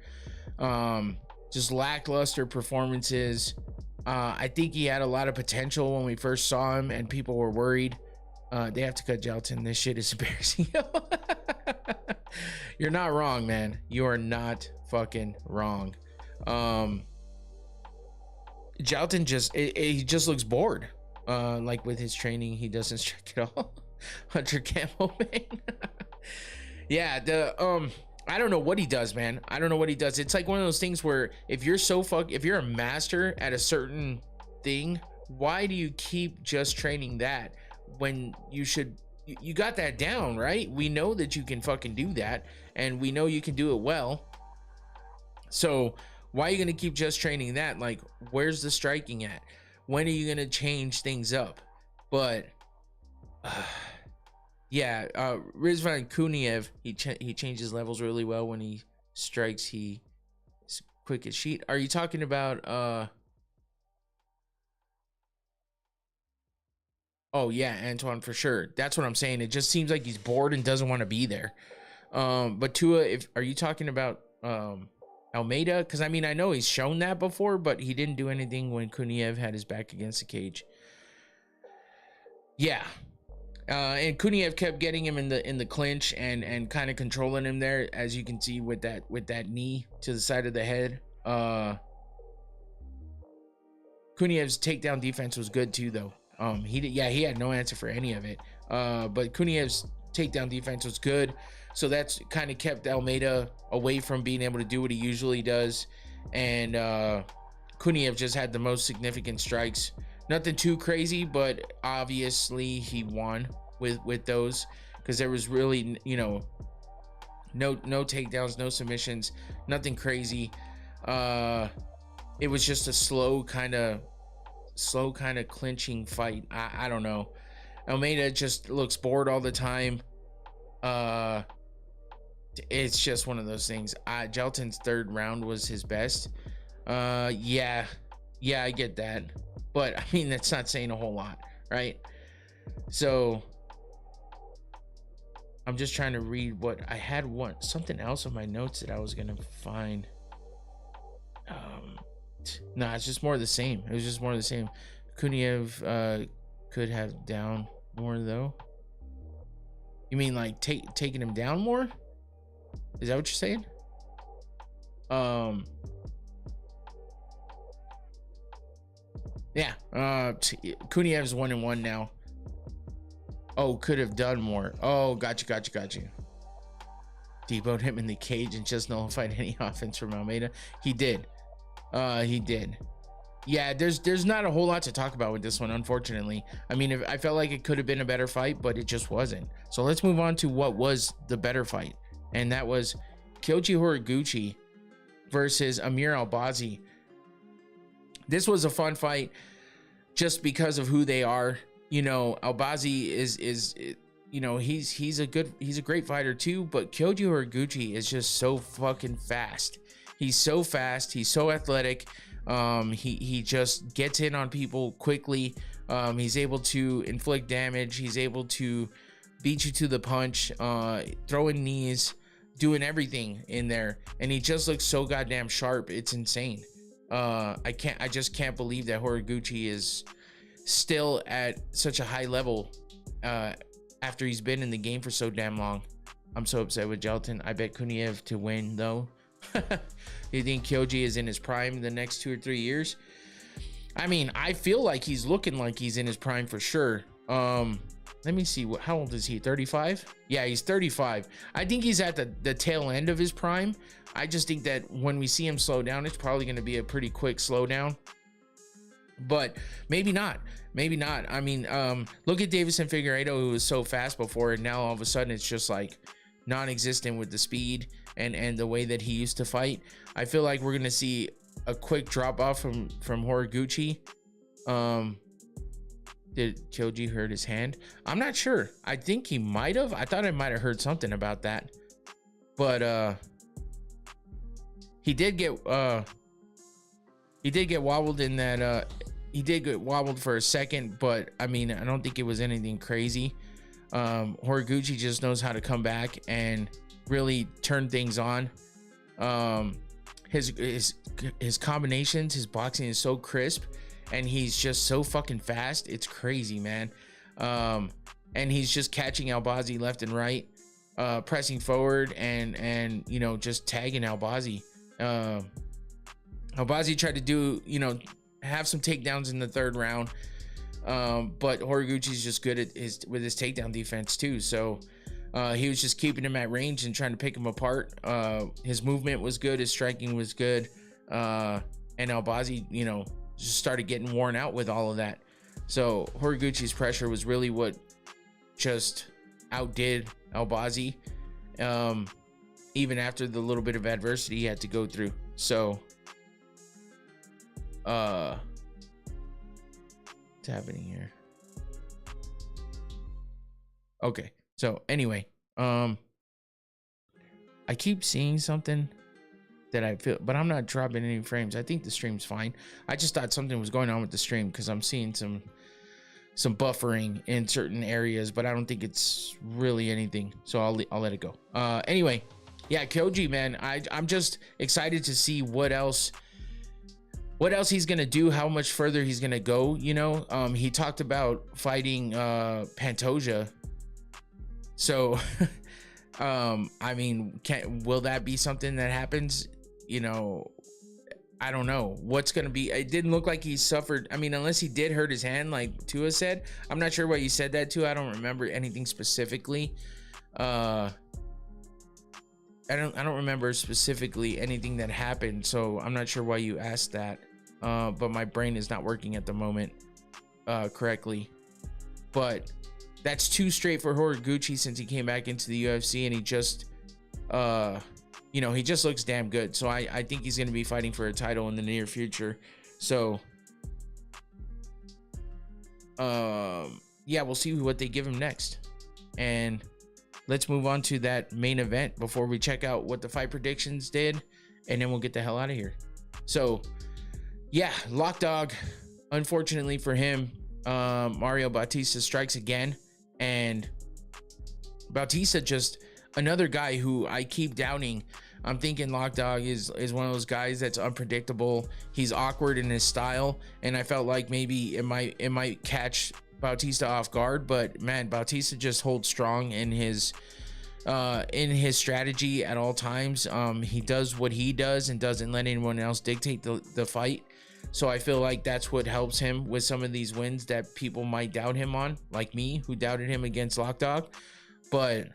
A: Just lackluster performances. I think he had a lot of potential when we first saw him, and people were worried. They have to cut Jailton. This shit is embarrassing. You're not wrong, man. You are not fucking wrong. Jailton he just looks bored. Like with his training, he doesn't stretch at all. Hunter Campbellman. Yeah, I don't know what he does, man. I don't know what he does. It's like one of those things where if you're a master at a certain thing, why do you keep just training that when you got that down, right? We know that you can fucking do that, and we know you can do it well. So Why are you going to keep just training that? Like, where's the striking at? When are you going to change things up? But yeah, Rizvan Kuniev, he changes levels really well when he strikes. He's quick as sheet. Are you talking about oh yeah, Antoine, for sure. That's what I'm saying. It just seems like he's bored and doesn't want to be there. But Tua, are you talking about Almeida? Because I mean, I know he's shown that before, but he didn't do anything when Kuniev had his back against the cage. Yeah. And Kuniev kept getting him in the clinch and kind of controlling him there, as you can see with that knee to the side of the head. Kuniev's takedown defense was good too, though. He had no answer for any of it. But Kuniev's takedown defense was good, so that's kind of kept Almeida away from being able to do what he usually does. And Kuniev just had the most significant strikes. Nothing too crazy, but obviously he won with those, because there was really, you know, no takedowns, no submissions, nothing crazy. It was just a slow kind of clinching fight. I don't know. Almeida just looks bored all the time. It's just one of those things. Gelton's third round was his best. Yeah, I get that, but I mean, that's not saying a whole lot, right? So I'm just trying to read what I had. Something else on my notes that I was gonna find. No, it's just more of the same. It was just more of the same. Kuniev could have down more, though. You mean like taking him down more? Is that what you're saying? Yeah. Kuniev's 1-1 now. Oh, could have done more. Oh, got you. Deboed him in the cage and just nullified any offense from Almeida. He did. Yeah, there's not a whole lot to talk about with this one, unfortunately. I mean, I felt like it could have been a better fight, but it just wasn't. So let's move on to what was the better fight, and that was Kyoji Horiguchi versus Amir Albazi. This was a fun fight just because of who they are. You know, Albazi is you know, he's a great fighter too, but Kyoji Horiguchi is just so fucking fast. He's so fast. He's so athletic. He just gets in on people quickly. He's able to inflict damage. He's able to beat you to the punch, throwing knees, doing everything in there. And he just looks so goddamn sharp. It's insane. I just can't believe that Horiguchi is still at such a high level after he's been in the game for so damn long. I'm so upset with Gelton. I bet Kuniev to win, though. You think Kyoji is in his prime the next 2 or 3 years? I mean, I feel like he's looking like he's in his prime for sure. Let me see, how old is he? 35? Yeah, he's 35. I think he's at the tail end of his prime. I just think that when we see him slow down, it's probably going to be a pretty quick slowdown. But maybe not. I mean, look at Davison Figueiredo, who was so fast before, and now all of a sudden it's just like non-existent with the speed and the way that he used to fight. I feel like we're gonna see a quick drop off from Horiguchi. Did Kyoji hurt his hand? I'm not sure. I think he might have. I thought I might have heard something about that, but he did get wobbled in that. He did get wobbled for a second, but I mean, I don't think it was anything crazy. Horiguchi just knows how to come back and really turn things on. His combinations, his boxing is so crisp, and he's just so fucking fast. It's crazy, man. And he's just catching Albazi left and right, pressing forward and you know, just tagging Albazi. Albazi tried to do, you know, have some takedowns in the third round, but Horiguchi's just good at his takedown defense too. So he was just keeping him at range and trying to pick him apart. His movement was good, his striking was good, and Albazi, you know, just started getting worn out with all of that. So Horiguchi's pressure was really what just outdid Albazi, even after the little bit of adversity he had to go through. So what's happening here? Okay, so anyway, I keep seeing something that I feel, but I'm not dropping any frames. I think the stream's fine. I just thought something was going on with the stream because I'm seeing some buffering in certain areas, but I don't think it's really anything, so I'll let it go. Anyway, yeah, Kyoji, man, I'm just excited to see what else he's gonna do, how much further he's gonna go. You know, he talked about fighting Pantoja, so I mean, will that be something that happens? You know, I don't know what's gonna be. It didn't look like he suffered. I mean, unless he did hurt his hand, like Tua said. I'm not sure what you said that to. I don't remember anything specifically. I don't remember specifically anything that happened, so I'm not sure why you asked that. But my brain is not working at the moment correctly. But that's too straight for Horiguchi since he came back into the UFC, and he just you know, he just looks damn good. So I think he's going to be fighting for a title in the near future. So yeah, we'll see what they give him next. And let's move on to that main event before we check out what the fight predictions did, and then we'll get the hell out of here. So yeah, Lockdog, unfortunately for him, Mario Bautista strikes again, and Bautista, just another guy who I keep doubting. I'm thinking Lockdog is one of those guys that's unpredictable. He's awkward in his style, and I felt like maybe it might catch Bautista off guard, but man, Bautista just holds strong in his strategy at all times. He does what he does and doesn't let anyone else dictate the fight. So I feel like that's what helps him with some of these wins that people might doubt him on, like me, who doubted him against Lockdog. But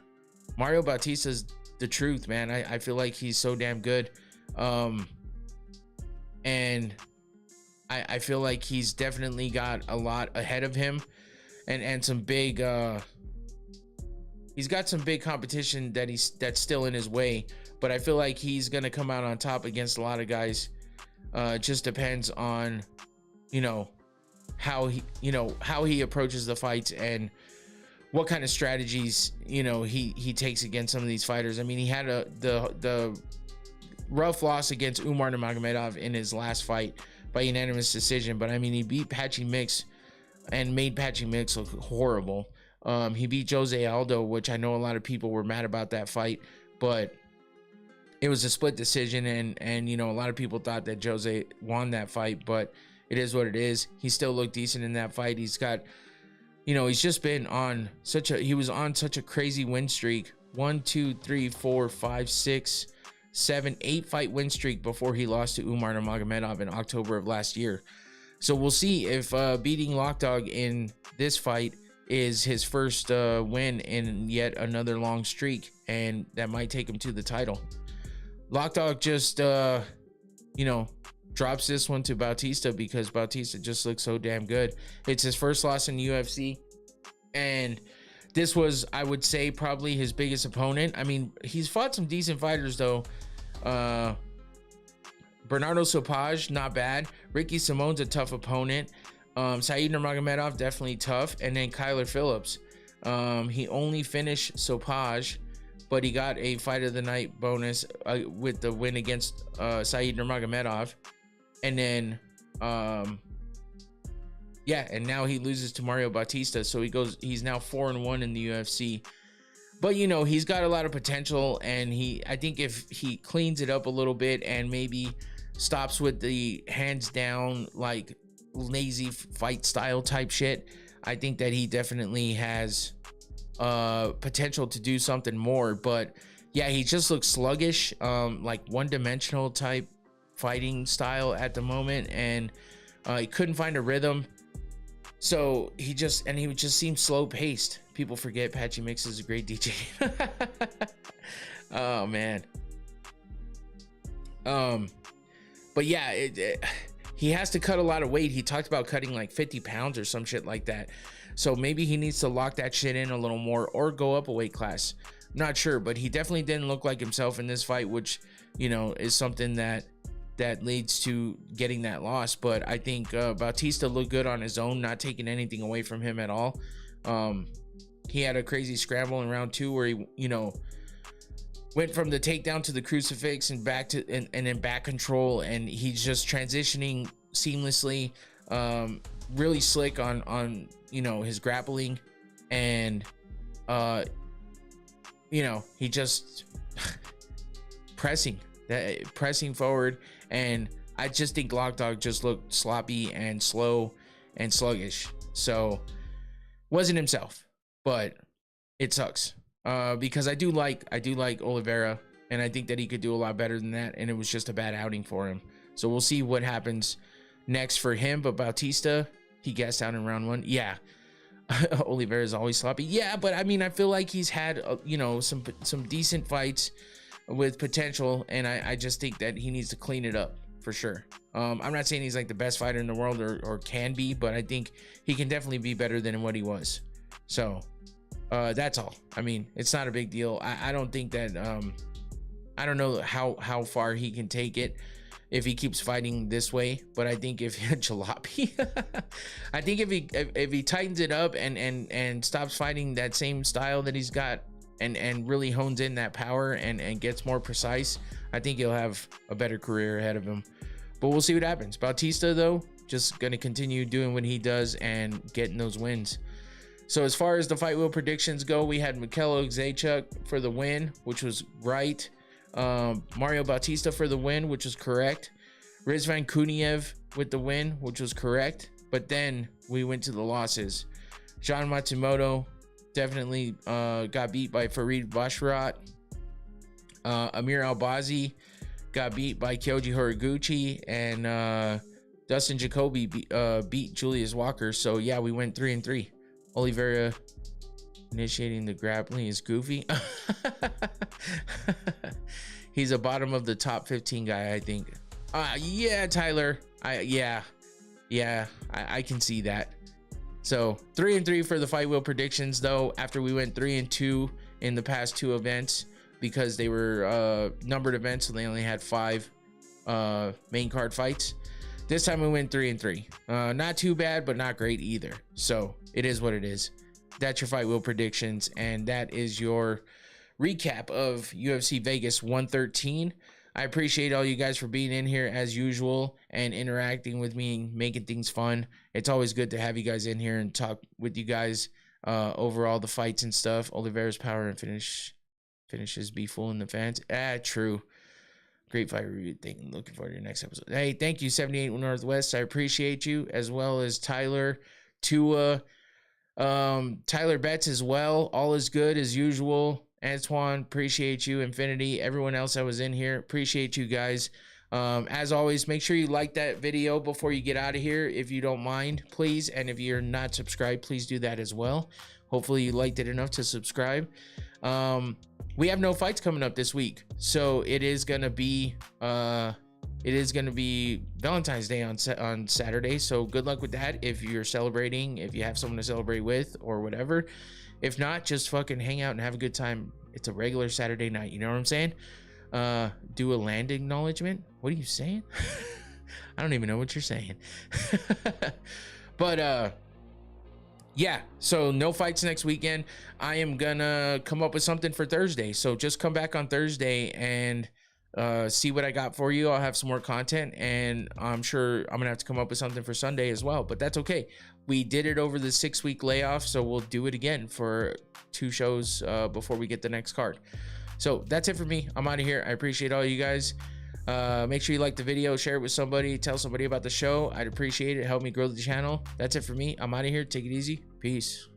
A: Mario Bautista's the truth, man. I feel like he's so damn good. And I feel like he's definitely got a lot ahead of him, and some big he's got some big competition that's still in his way, but I feel like he's gonna come out on top against a lot of guys. Just depends on, you know, how he approaches the fights and what kind of strategies, you know, he takes against some of these fighters. I mean, he had the rough loss against Umar Nurmagomedov in his last fight by unanimous decision, but I mean, he beat Patchy Mix and made Patchy Mix look horrible. He beat Jose Aldo, which I know a lot of people were mad about that fight, but it was a split decision, and you know, a lot of people thought that Jose won that fight, but it is what it is. He still looked decent in that fight. He's got, you know, he's just been on such a crazy win streak. 1, 2, 3, 4, 5, 6, 7, 8 fight win streak before he lost to Umar Nurmagomedov in October of last year. So we'll see if beating Lockdog in this fight is his first win in yet another long streak, and that might take him to the title. Lockdog just you know, drops this one to Bautista because Bautista just looks so damn good. It's his first loss in the UFC, and this was, I would say, probably his biggest opponent. I mean, he's fought some decent fighters though. Bernardo Sopaj, not bad. Ricky Simone's a tough opponent. Saeed Nurmagomedov, definitely tough. And then Kyler Phillips. He only finished Sopaj, but he got a fight of the night bonus with the win against Saeed Nurmagomedov. And then yeah, and now he loses to Mario Bautista, so he's now 4-1 in the UFC. But you know, he's got a lot of potential, and I think if he cleans it up a little bit and maybe stops with the hands down, like lazy fight style type shit, I think that he definitely has potential to do something more. But yeah, he just looks sluggish, like one-dimensional type fighting style at the moment, and he couldn't find a rhythm. So he just seems slow paced. People forget Patchy Mix is a great DJ. Oh man. But yeah, he has to cut a lot of weight. He talked about cutting like 50 pounds or some shit like that. So maybe he needs to lock that shit in a little more or go up a weight class. I'm not sure, but he definitely didn't look like himself in this fight, which, you know, is something that that leads to getting that loss. But I think Bautista looked good on his own, not taking anything away from him at all. He had a crazy scramble in round 2 where he, you know, went from the takedown to the crucifix and back to and then back control, and he's just transitioning seamlessly, really slick on you know, his grappling, and you know, he just pressing forward. And I just think Lockdog just looked sloppy and slow and sluggish, so wasn't himself. But it sucks, because I do like Oliveira, and I think that he could do a lot better than that, and it was just a bad outing for him. So we'll see what happens next for him. But Bautista, he gassed out in round 1. Yeah. Oliveira is always sloppy. Yeah, but I mean, I feel like he's had you know, some decent fights with potential, and I just think that he needs to clean it up for sure. I'm not saying he's like the best fighter in the world, or can be, but I think he can definitely be better than what he was. So that's all. I mean, it's not a big deal. I don't think that I don't know how far he can take it if he keeps fighting this way, but I think if Jalopy, I think if he tightens it up and stops fighting that same style that he's got, and really hones in that power and gets more precise, I think he'll have a better career ahead of him. But we'll see what happens. Bautista, though, just gonna continue doing what he does and getting those wins. So as far as the fight wheel predictions go, we had Mikhail Zaechuk for the win, which was right. Mario Bautista for the win, which was correct. Rizvan Kuniev with the win, which was correct. But then we went to the losses. John Matsumoto definitely got beat by Farid Basharat. Amir Albazi got beat by Kyoji Horiguchi, and Dustin Jacoby beat Julius Walker. So yeah, we went 3-3. Oliveira initiating the grappling is goofy. He's a bottom of the top 15 guy, I think. Yeah, Tyler. I can see that. So 3-3 for the fight wheel predictions, though, after we went 3-2 in the past 2 events, because they were numbered events, so they only had 5 main card fights. This time we went 3-3. Not too bad, but not great either. So it is what it is. That's your fight wheel predictions, and that is your recap of UFC Vegas 113. I appreciate all you guys for being in here as usual and interacting with me and making things fun. It's always good to have you guys in here and talk with you guys over all the fights and stuff. Oliveira's power and finishes be fooling the fans. True. Great fight review thing. Looking forward to your next episode. Hey, thank you, 78 Northwest. I appreciate you, as well as Tyler, Tua, Tyler Betts as well. All is good as usual. Antoine, appreciate you. Infinity, everyone else that was in here, appreciate you guys. As always, make sure you like that video before you get out of here, if you don't mind, please. And if you're not subscribed, please do that as well. Hopefully you liked it enough to subscribe. We have no fights coming up this week, so it is gonna be Valentine's Day on Saturday. So good luck with that if you're celebrating, if you have someone to celebrate with or whatever. If not, just fucking hang out and have a good time. It's a regular Saturday night, you know what I'm saying? Do a land acknowledgement. What are you saying? I don't even know what you're saying. But yeah, so no fights next weekend. I am gonna come up with something for Thursday, so just come back on Thursday and see what I got for you. I'll have some more content, and I'm sure I'm gonna have to come up with something for Sunday as well, but that's okay. We did it over the 6-week layoff, so we'll do it again for 2 shows before we get the next card. So that's it for me. I'm out of here. I appreciate all you guys. Make sure you like the video, share it with somebody, tell somebody about the show. I'd appreciate it. Help me grow the channel. That's it for me. I'm out of here. Take it easy. Peace.